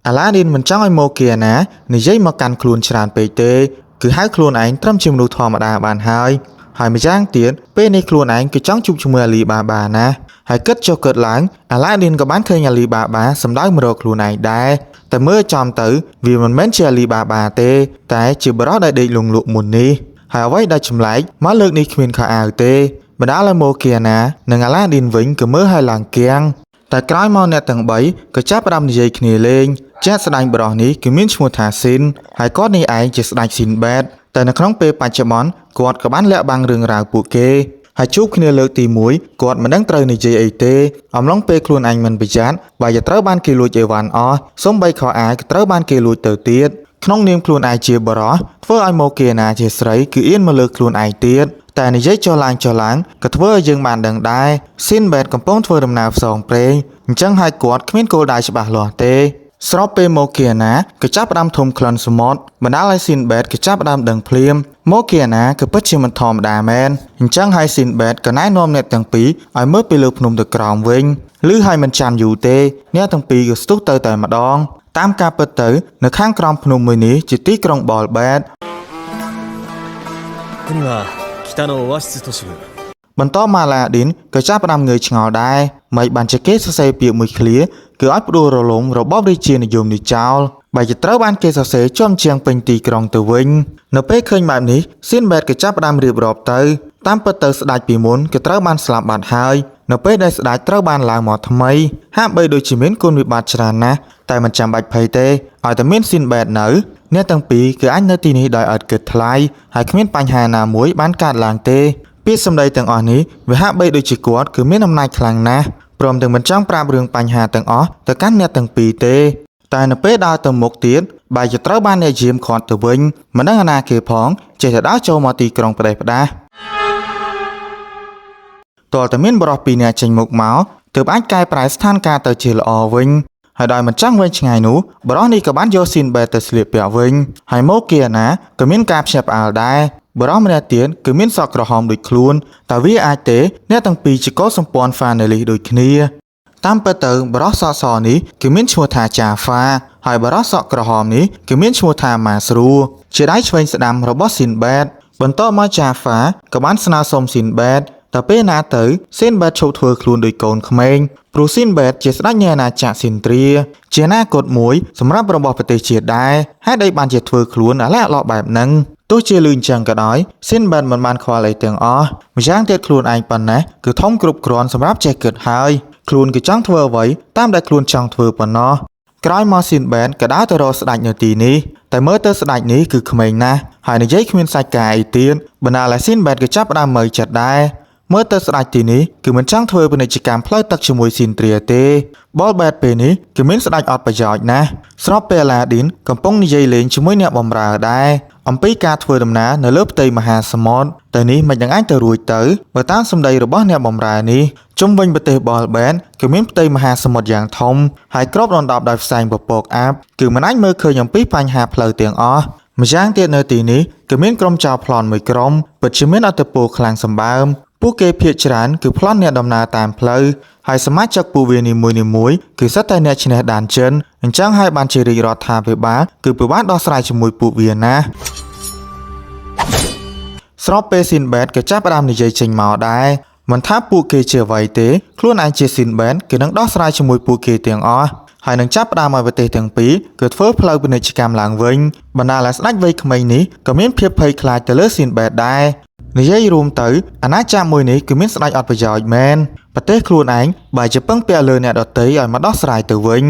អាឡាឌីនមិនចង់ឲ្យម៉ូគីណានិយាយមកកាន់ខ្លួនច្រើនពេកទេគឺហៅខ្លួនឯងត្រឹមជាមនុស្សធម្មតាបានហើយម្យ៉ាងទៀតពេលនេះខ្លួនឯងគឺចង់ជួបជាមួយអាលីបាបាណាហើយគិតចុះគិតឡើងអាឡាឌីនក៏បានឃើញអាលីបាបាសម្ដៅមករកខ្លួនឯងដែរតែមើលចំទៅវាមិនមែនជាអាលីបាបាទេតែជាបរិសុទ្ធដែលដេកលងលក់មុននេះហើយអ្វីដែលចម្លែកមកលើកនេះគ្មានខោអាវទេបណ្ដាលឲ្យម៉ូគីណានិងអាឡាឌីនវិញក៏មើលឲ្យឡើងគៀងតែក្រោយមកអ្នកទាំង3ក៏ចាប់ផ្ដើមនិយាយគ្នាលេងចាស់ស្ដេចបរិសុទ្ធនេះគឺមានឈ្មោះថាស៊ីនហើយគាត់នេះឯងជាស្ដេចស៊ីនបែតតែនៅក្នុងពេលបច្ចុប្បន្នគាត់ក៏បានលាក់បាំងរឿងរ៉ាវពួកគេហើយជួបគ្នាលើកទី1គាត់មិនដឹងត្រូវនិយាយអីទេអំឡុងពេលខ្លួនឯងមិនប្រយ័ត្នបើយកត្រូវបានគេលួចអីវ៉ាន់អស់សូម្បីខោអាវក៏ត្រូវបានគេលួចទៅទៀតក្នុងនាមខ្លួនឯងជាបរិសុទ្ធធ្វើឲ្យម៉ូគីណាជាស្រីគឺអៀនមកលើខ្លួនឯងទៀតតែនិយាយចុះឡើងក៏ធ្វើឲ្យយើងបានដឹងដែរស៊ីនបែតកំពុងធ្វើដំណើរផ្សងព្រេងអញ្ចឹងហើយគាត់គ្មានគោលដៅច្បាស់លាស់ទេស្របពេលម៉ូគីណាក៏ចាប់ផ្ដើមធំក្លិនសមុទ្របណ្ដាលឲ្យស៊ីនបែតក៏ចាប់ផ្ដើមដឹងភ្លាមម៉ូគីណាក៏ពិតជាមិនធម្មតាមែនអញ្ចឹងហើយស៊ីនបែតក៏ណែនាំអ្នកទាំងពីរឲ្យមើលពីលើភ្នំទៅក្រោមវិញឬហើយមិនចាំយូរទេអ្នកទាំងពីរក៏ស្ទុះទៅតែម្ដងតាមការពិតទៅនៅខាងក្រោមភ្នំមួយនេះជាទីក្រុងបលបែតបន្តមកអាឡាឌីនក៏ចាប់ផ្ដើមងើយឆ្ងល់ដែរមិនបានជាគេសរសេរពាក្យមួយឃ្លាគឺឲ្យផ្ដួលរលំរបបរាជានិយមនេះចោលបើជាត្រូវបានគេសរសេរចំជាងពេញទីក្រុងទៅវិញនៅពេលឃើញបែបនេះស៊ីនបែតក៏ចាប់ផ្ដើមរៀបរាប់ទៅតាមពិតទៅស្ដេចពីមុនក៏ត្រូវបានស្លាប់បាត់ហើយនៅពេលដែលស្ដេចត្រូវបានឡើងមកថ្មីហាក់បីដូចជាមានគុណវិបត្តិច្រើនណាស់តែមិនចាំបាច់ភ័យទេឲ្យតែមានស៊ីនបែតនៅអ្នកទាំងពីរគឺអាចនៅទីនេះដោយឥតគិតថ្លៃហើយគ្មានបញ្ហាណាមួយបានកើតឡើងទេ ពាក្យសម្ដីទាំងអស់នេះវាហាក់បីដូចជាគាត់គឺមានអំណាចខ្លាំងណាស់ព្រមទាំងមិនចង់ប្រាប់រឿងបញ្ហាទាំងអស់ទៅកាន់អ្នកទាំងពីរទេតែនៅពេលដើរទៅមុខទៀតបែរជាត្រូវបានអ្នកយាមខាត់ទៅវិញមិនដឹងអាណាគេផងចេះតែដើរចូលមកទីក្រុងផ្ដេសផ្ដាសតើតើមានបរិះពីរនាក់ចេញមុខមកទើបអាចកែប្រែស្ថានភាពទៅជាល្អវិញហើយដោយមិនចង់វិញឆ្ងាយនោះបរិះនេះក៏បានយកស៊ីនបែតទៅស្លៀកពាក់វិញហើយមកគីណាក៏មានការភ្ញាក់ផ្អើលដែរបរិះម្នាក់ទៀតគឺមានសក់ក្រហមដូចខ្លួនតើវាអាចទេអ្នកទាំងពីរជាកូនសម្ព័ន្ធហ្វាណេលីសដូចគ្នាតាមពិតទៅបរិះសក់សនេះគឺមានឈ្មោះថាចាហ្វាហើយបរិះសក់ក្រហមនេះគឺមានឈ្មោះថាម៉ាស្រូជាដៃឆ្វេងស្ដាំរបស់ស៊ីនបែតបន្ទាប់មកចាហ្វាក៏បានស្នើសុំស៊ីនបែតតែពេលណាទៅស៊ីនបែតឈប់ធ្វើខ្លួនដូចកូនក្មេងព្រោះស៊ីនបែតជាស្ដេចនៃអាណាចក្រស៊ីនទ្រាជាអនាគតមួយសម្រាប់របស់ប្រទេសជាតិដែរហើយដីបានជាធ្វើខ្លួនអាឡែអាឡោបែបហ្នឹងទោះជាលឿនចឹងក៏ដោយស៊ីនបែតមិនបានខ្វល់អីទាំងអស់ម្យ៉ាងទៀតខ្លួនឯងប៉ុណ្ណេះគឺធំគ្រប់គ្រាន់សម្រាប់ចេះគិតហើយខ្លួនគឺចង់ធ្វើអ្វីតាមដែលខ្លួនចង់ធ្វើប៉ុណ្ណោះក្រោយមកស៊ីនបែតក៏ដើរទៅរកស្ដេចនៅទីនេះតែមើលទៅស្ដេចនេះគឺក្មេងណាស់ហើយនិយាយគ្មានសាច់ការអីទៀតបណ្ដាលឲ្យស៊ីនបែតក៏ចាប់ផ្ដើមមើលចិត្តដែរមើលទៅស្ដេចទីនេះគឺមិនចង់ធ្វើពាណិជ្ជកម្មផ្លូវទឹកជាមួយស៊ីនទ្រាទេបលបែតពេលនេះគឺមានស្ដេចអត់ប្រយោជន៍ណាស់ស្របពេលអាឡាឌីនកំពុងនិយាយលេងជាមួយអ្នកបម្រើដែរអំពីការធ្វើដំណើរនៅលើផ្ទៃមហាសមុទ្រតែនេះមិននឹងអាចទៅរួចទៅបើតាមសម្ដីរបស់អ្នកបម្រើនេះជុំវិញប្រទេសបលបែនគឺមានផ្ទៃមហាសមុទ្រយ៉ាងធំហើយគ្របដណ្ដប់ដោយផ្សែងពពកអាបគឺមិនអាចមើលឃើញអំពីបញ្ហាផ្លូវទាំងអស់ម្យ៉ាងទៀតនៅទីនេះគឺមានក្រុមចៅប្លន់មួយក្រុមពិតជាមានអធិពលខ្លាំងសម្បើមពួកគេភាគច្រើនគឺប្លន់អ្នកដំណើរតាមផ្លូវហើយសមាជិកពួកវានីមួយៗគឺសុទ្ធតែអ្នកឈ្នះដានចិនអញ្ចឹងហើយបានជារាជរដ្ឋាភិបាលគឺពិបាកដោះស្រាយជាមួយពួកវាណាស្របពេលស៊ីនបែតក៏ចាប់ផ្ដើមនិយាយចេញមកដែរមិនថាពួកគេជាអ្វីទេខ្លួនឯងជាស៊ីនបែតគឺនឹងដោះស្រាយជាមួយពួកគេទាំងអស់ហើយនឹងចាប់ផ្ដើមឲ្យប្រទេសទាំងពីរគឺធ្វើផ្លូវពាណិជ្ជកម្មឡើងវិញបណ្ដាលឲ្យស្ដេចវ័យក្មេងនេះក៏មានភាពភ័យខ្លាចទៅលើស៊ីនបែតដែរនិយាយរួមទៅអាណាចក្រមួយនេះគឺមានស្ដេចអត់ប្រយោជន៍មែនប្រទេសខ្លួនឯងបែរជាពឹងពាក់លើអ្នកដទៃឲ្យមកដោះស្រាយទៅវិញ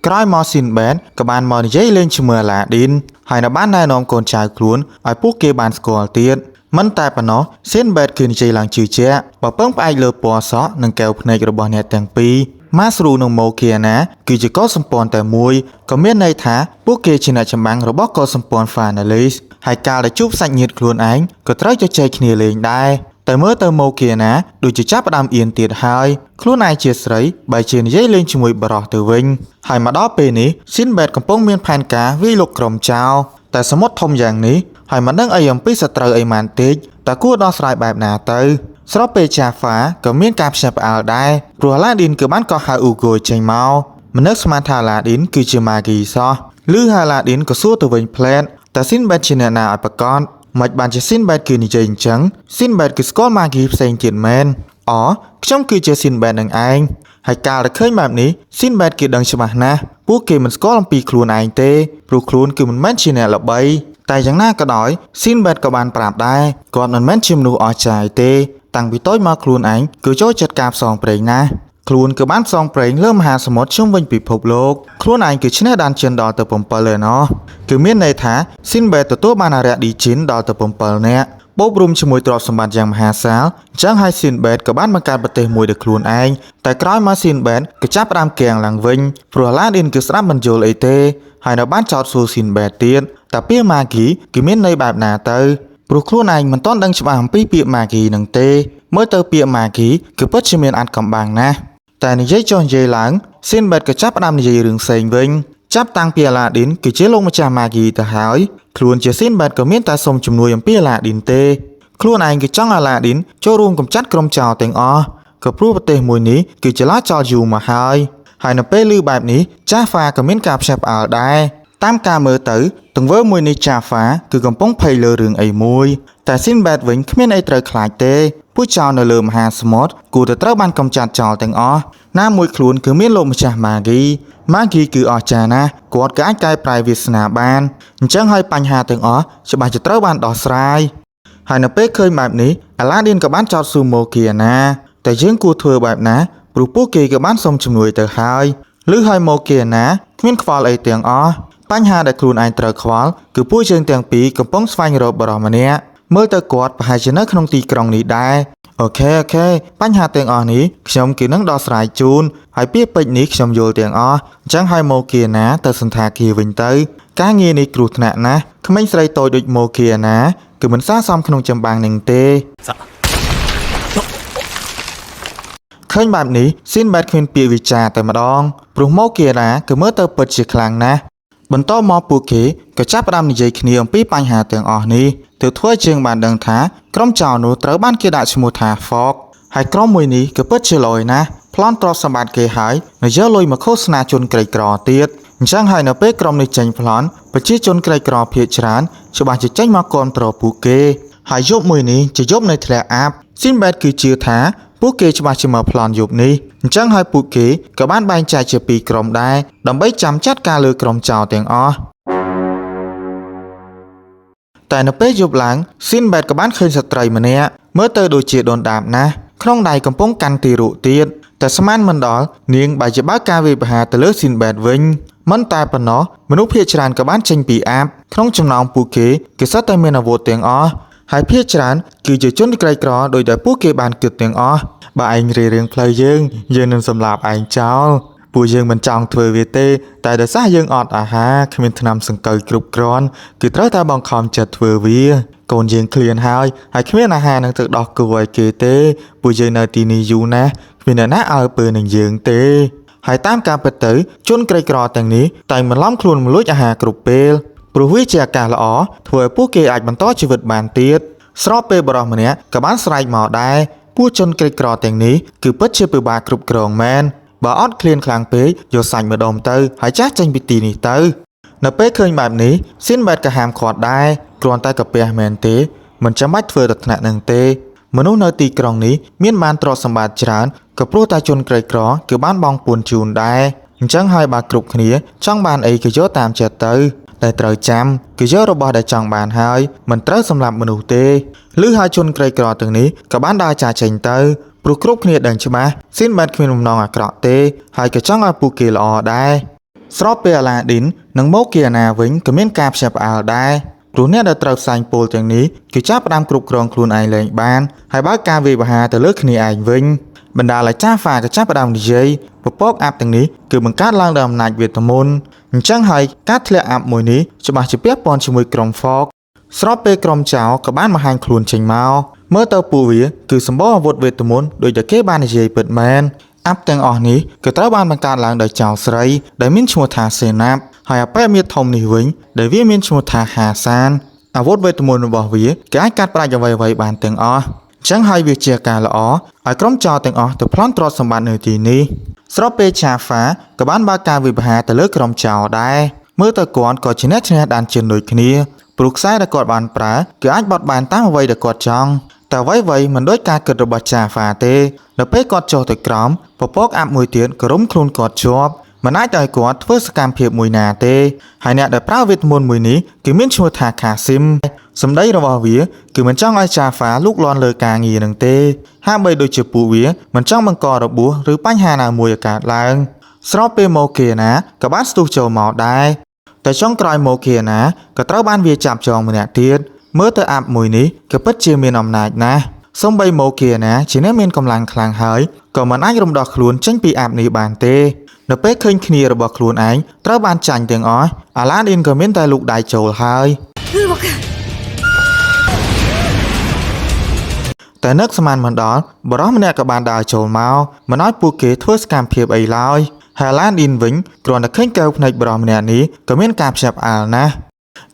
ក្រោយមកស៊ីនបែតក៏បានមកនិយាយលេងជាមួយអាឡាឌីនហើយនៅបានណែនាំកូនចៅខ្លួនឲ្យពួកគេបានស្គាល់ទៀតមិនតែប៉ុណ្ណោះស៊ីនបែតគឺនិយាយឡើងជឿជាក់បើពឹងផ្អែកលើពណ៌សក់និងកែវភ្នែករបស់អ្នកទាំងពីរម៉ាស្រូនិងម៉ូគីណាគឺជាកូនសម្ព័ន្ធតែមួយក៏មានន័យថាពួកគេជាអ្នកចម្បាំងរបស់កូនសម្ព័ន្ធ Finalist ហើយកាលដែលជួបសាច់ញាតិខ្លួនឯងក៏ត្រូវជជែកគ្នាលេងដែរតែមើលទៅម៉ូគីណាដូចជាចាប់ផ្ដើមអៀនទៀតហើយខ្លួនឯងជាស្រីបែរជានិយាយលេងជាមួយបរិះទៅវិញហើយមកដល់ពេលនេះស៊ីនបែតកំពុងមានផែនការវាយលុកក្រុមចៅតែសមុទ្រធំយ៉ាងនេះហើយមិនដឹងអីអំពីសត្រូវអីម៉ានតិចតើគួរដោះស្រាយបែបណាទៅស្របពេលចាហ្វាក៏មានការភ្ញាក់ផ្អើលដែរព្រោះអាឡាឌីនគឺបានកោះហៅអ៊ូហ្គោចេញមកមិននឹកស្មានថាអាឡាឌីនគឺជាម៉ាហ្គីសោះឮអាឡាឌីនក៏សួរទៅវិញផ្លែតតែស៊ីនបែតជាអ្នកណាឲ្យប្រកាសមិនបានជាស៊ីនបែតគឺនិយាយអញ្ចឹងស៊ីនបែតគឺស្គាល់ម៉ាហ្គីផ្សេងទៀតមែនខ្ញុំគឺជាស៊ីនបែតនឹងឯងហើយកាលដែលឃើញបែបនេះស៊ីនបែតគឺដឹងច្បាស់ណាស់ពួកគេមិនស្គាល់អំពីខ្លួនឯងទេព្រោះខ្លួនគឺមិនមែនជាអ្នកល្បីតែយ៉ាងណាក៏ដោយស៊ីនបែតក៏បានប្រាប់ដែរគាត់មិនមែនជាមនុស្សអស្ចារ្យទេតាំងពីតូចមកខ្លួនឯងគឺចូលចិត្តការផ្សងព្រេងណាស់ខ្លួនគឺបានផ្សងព្រេងលើមហាសមុទ្រជុំវិញពិភពលោកខ្លួនឯងគឺឈ្នះដានចិនដល់ទៅ7ហើយណោះគឺមានន័យថាស៊ីនបែតទទួលបានអារក្សឌីជីនដល់ទៅ7នាក់បូករួមជាមួយទ្រព្យសម្បត្តិយ៉ាងមហាសាលអញ្ចឹងហើយស៊ីនបែតក៏បានបង្កើតប្រទេសមួយដោយខ្លួនឯងតែក្រោយមកស៊ីនបែតក៏ចាប់ផ្ដើមគាំងឡើងវិញព្រោះអាឡាឌីនគឺស្ដាប់មិនយល់អីទេហើយនៅបានចោទសួរស៊ីនបែតទៀតតែពាក្យម៉ាហ្គីគឺមានន័យបែបណាទៅព្រោះខ្លួនឯងមិនទាន់ដឹងច្បាស់អំពីពាក្យម៉ាហ្គីនឹងទេមើលទៅពាក្យម៉ាហ្គីគឺពិតជាមានអត្ថកំបាំងណាស់តែនិយាយចុះនិយាយឡើងស៊ីនបែតក៏ចាប់ផ្ដើមនិយាយរឿងផ្សេងវិញចាប់តាំងពីអាឡាឌីនគឺជាលោកម្ចាស់ម៉ាហ្គីទៅហើយខ្លួនជាស៊ីនបែតក៏មានតែសុំជំនួយអំពីអាឡាឌីនទេខ្លួនឯងគឺចង់អាឡាឌីនចូលរួមកម្ចាត់ក្រុមចោរទាំងអស់ក៏ព្រោះប្រទេសមួយនេះគឺចលាចលយូរមកហើយនៅពេលឮបែបនេះចាហ្វាក៏មានការភ្ញាក់ផ្អើលដែរតាមការមើលទៅទង្វើមួយនេះចាហ្វាគឺកំពុងភ័យលើរឿងអីមួយតែស៊ីនបែតវិញគ្មានអីត្រូវខ្លាចទេពួកចោរនៅលើមហាសមុទ្រគួរតែត្រូវបានកម្ចាត់ចោលទាំងអស់ណាមួយខ្លួនគឺមានលោកម្ចាស់ម៉ាហ្គីគឺអស្ចារ្យណាស់គាត់ក៏អាចកែប្រែវាសនាបានអញ្ចឹងហើយបញ្ហាទាំងអស់ច្បាស់ជាត្រូវបានដោះស្រាយហើយនៅពេលឃើញបែបនេះអាឡាឌីនក៏បានចោទស៊ូម៉ូគីណាតែយើងគួរធ្វើបែបណាព្រោះពួកគេក៏បានសុំជំនួយទៅហើយឬហើយម៉ូគីណាគ្មានខ្វល់អីទាំងអស់ បញ្ហាដែលខ្លួនឯងត្រូវខ្វល់គឺពួកយើងទាំងពីរកំពុងស្វែងរកបរិសម្នាក់មើលទៅគាត់ប្រហែលជានៅក្នុងទីក្រុងនេះដែរអូខេបញ្ហាទាំងអស់នេះខ្ញុំគឺនឹងដោះស្រាយជូនហើយពាក្យពេចន៍នេះខ្ញុំយល់ទាំងអស់អញ្ចឹងហើយម៉ូគីណាទៅសន្តាគារវិញទៅការងារនេះគ្រោះថ្នាក់ណាស់ក្មេងស្រីតូចដូចម៉ូគីណាគឺមិនស័ក្តិសមក្នុងចម្បាំងនឹងទេឃើញបែបនេះស៊ីនបែតគ្មានពាក្យវិចារតែម្ដងព្រោះម៉ូគីណាគឺមើលទៅពិតជាខ្លាំងណាស់បន្តមកពួកគេក៏ចាប់ផ្ដើមនិយាយគ្នាអំពីបញ្ហាទាំងអស់នេះទើបធ្វើជាងបានដឹងថាក្រុមចៅនោះត្រូវបានគេដាក់ឈ្មោះថា Fox ហើយក្រុមមួយនេះក៏ពិតជាលយណាស់ប្លន់ទ្រព្យសម្បត្តិគេហើយនៅយកលុយមកឃោសនាជនក្រីក្រទៀតអញ្ចឹងហើយនៅពេលក្រុមនេះចេញប្លន់ប្រជាជនក្រីក្រភាគច្រើនច្បាស់ជាចេញមកគាំទ្រពួកគេហើយយប់មួយនេះជាយប់នៅធ្លាក់អាបស៊ីនបែតគឺជឿថាពួកគេច្បាស់ជាមកប្លន់យប់នេះអញ្ចឹងហើយពួកគេក៏បានបែងចែកជាពីរក្រុមដែរដើម្បីចាំចាត់ការលើក្រុមចៅទាំងអស់តែនៅពេលយប់ឡើងស៊ីនបែតក៏បានឃើញស្ត្រីម្នាក់មើលទៅដូចជាដូនដាបណាស់ក្នុងដៃកំពុងកាន់ទីរុទៀតតែស្មានមិនដល់នាងបែរជាបើកការវាយប្រហារទៅលើស៊ីនបែតវិញមិនតែប៉ុណ្ណោះមនុស្សភាគច្រើនក៏បានចេញពីអាបក្នុងចំណោមពួកគេគឺសុទ្ធតែមានអាវុធទាំងអស់ហើយភាគច្រើនគឺជាជនក្រីក្រដោយដែលពួកគេបានគិតទាំងអស់បើឯងរៀងផ្លូវយើងនឹងសម្លាប់ឯងចោលពួកយើងមិនចង់ធ្វើវាទេតែដោយសារយើងអត់អាហារគ្មានថ្នាំសង្កូវគ្រប់គ្រាន់គឺត្រូវតែបង្ខំចិត្តធ្វើវាកូនយើងឃ្លានហើយគ្មានអាហារនឹងទៅដោះគោឲ្យគេទេពួកយើងនៅទីនេះយូរណាស់គ្មានអ្នកណាឲ្យពើនឹងយើងទេហើយតាមការពិតទៅជនក្រីក្រទាំងនេះតែងបន្លំខ្លួនមកលួចអាហារគ្រប់ពេលព្រោះវាជាអាកាសល្អធ្វើឲ្យពួកគេអាចបន្តជីវិតបានទៀតស្របពេលបរិសម្នាក់ក៏បានស្រែកមកដែរពួកជនក្រីក្រទាំងនេះគឺពិតជាពិបាកគ្រប់គ្រងមែនបើអត់ឃ្លានខ្លាំងពេកយកសាច់ម្ដុំទៅហើយចាស់ចេញពីទីនេះទៅនៅពេលឃើញបែបនេះស៊ីនបែតក៏ហាមឃាត់ដែរគ្រាន់តែកាពះមែនទេមិនចាំបាច់ធ្វើដល់ថ្នាក់នឹងទេមនុស្សនៅទីក្រុងនេះមានបានទ្រព្យសម្បត្តិច្រើនក៏ព្រោះតែជនក្រីក្រគឺបានបងពួនជូនដែរអញ្ចឹងហើយបើគ្រប់គ្នាចង់បានអីក៏យកតាមចិត្តទៅតែត្រូវចាំគឺយករបស់ដែលចង់បានហើយមិនត្រូវសម្លាប់មនុស្សទេឬហើយជនក្រីក្រទាំងនេះក៏បានដើរចាចេញទៅព្រោះគ្រប់គ្នាដឹងច្បាស់ស៊ីនបែតគ្មានបំណងអាក្រក់ទេហើយក៏ចង់ឲ្យពួកគេល្អដែរស្របពេលអាឡាឌីននិងម៉ូគីណាវិញក៏មានការភ្ញាក់ផ្អើលដែរព្រោះអ្នកដែលត្រូវផ្សាយពលទាំងនេះគឺចាប់ផ្ដើមគ្រប់គ្រងខ្លួនឯងលែងបានហើយបើការវាយប្រហារទៅលើគ្នាឯងវិញបណ្ដាលឲ្យចាហ្វាក៏ចាប់ផ្ដើមនិយាយពពកអាប់ទាំងនេះគឺបង្កើតឡើងដោយអំណាចវេទមន្តអញ្ចឹងហើយការធ្លាក់អាប់មួយនេះច្បាស់ជាពាក់ព័ន្ធជាមួយក្រុម Fox ស្របពេលក្រុមចៅក៏បានបង្ហាញខ្លួនចេញមកមើលទៅពួកវាគឺសម្បូរអាវុធវេទមន្តដោយតែគេបាននិយាយពិតមែនអាប់ទាំងអស់នេះក៏ត្រូវបានបង្កើតឡើងដោយចៅស្រីដែលមានឈ្មោះថាសេណាប់ហើយអប៉ែមាសធំនេះវិញដែលវាមានឈ្មោះថាហាសានអាវុធវេទមន្តរបស់វាគេអាចកាត់ផ្តាច់អ្វីៗបានទាំងអស់អញ្ចឹងហើយវាជាការល្អឲ្យក្រុមចៅទាំងអស់ទៅប្លន់ទ្រព្យសម្បត្តិនៅទីនេះស្របពេលឆាហ្វាក៏បានបើកការវិភាគទៅលើក្រុមចៅដែរមើលទៅគាត់ក៏ជាអ្នកឈ្នះដានជើងដូចគ្នាព្រោះខ្សែដែលគាត់បានប្រើគឺអាចបត់បែនតាមអ្វីដែលគាត់ចង់តែអ្វីៗមិនដូចការគិតរបស់ឆាហ្វាទេនៅពេលគាត់ចុះទៅក្រោមពពកអាប់មួយទៀតក៏រុំខ្លួនគាត់ជាប់មិនអាចឲ្យគាត់ធ្វើសកម្មភាពមួយណាទេហើយអ្នកដែលប្រើវេទមន្តមួយនេះគឺមានឈ្មោះថាខាស៊ីមសម្ដីរបស់វាគឺមិនចង់ឲ្យឆាហ្វាលូកលាន់លើការងារនឹងទេហាក់បីដូចជាពួកវាមិនចង់បង្ករបួសឬបញ្ហាណាមួយឲ្យកើតឡើងស្របពេលម៉ូគីណាក៏បានស្ទុះចូលមកដែរតែចុងក្រោយម៉ូគីណាក៏ត្រូវបានវាចាប់ចងម្នាក់ទៀតមើលទៅអាប់មួយនេះក៏ពិតជាមានអំណាចណាស់សូម្បីម៉ូគីណាជាអ្នកមានកម្លាំងខ្លាំងហើយក៏មិនអាចរំដោះខ្លួនចេញពីអាប់នេះបានទេនៅពេលឃើញគ្នារបស់ខ្លួនឯងត្រូវបានចាញ់ទាំងអស់អាឡាឌីនក៏មានតែលូកដៃចូលហើយតែនឹកស្មានមិនដល់បរិសម្នាក់ក៏បានដើរចូលមកមិនឲ្យពួកគេធ្វើសកម្មភាពអីឡើយហើយអាឡាឌីនវិញគ្រាន់តែឃើញកែវភ្នែកបរិសម្នាក់នេះក៏មានការភ្ញាក់ផ្អើលណាស់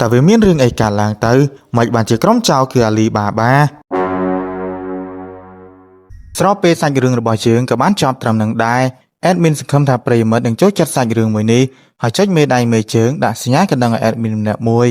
តែវាមានរឿងអីកើតឡើងទៅមិនបានជាក្រុមចៅគឺអាលីបាបាស្របពេលសាច់រឿងរបស់យើងក៏បានចប់ត្រឹមនឹងដែរadmin សង្ឃឹមថាប្រិយមិត្តនឹងចូលចិត្តសាច់រឿងមួយនេះហើយចុចមេដៃមេជើងដាក់សញ្ញាកណ្ដឹងឲ្យ admin ម្នាក់មួយ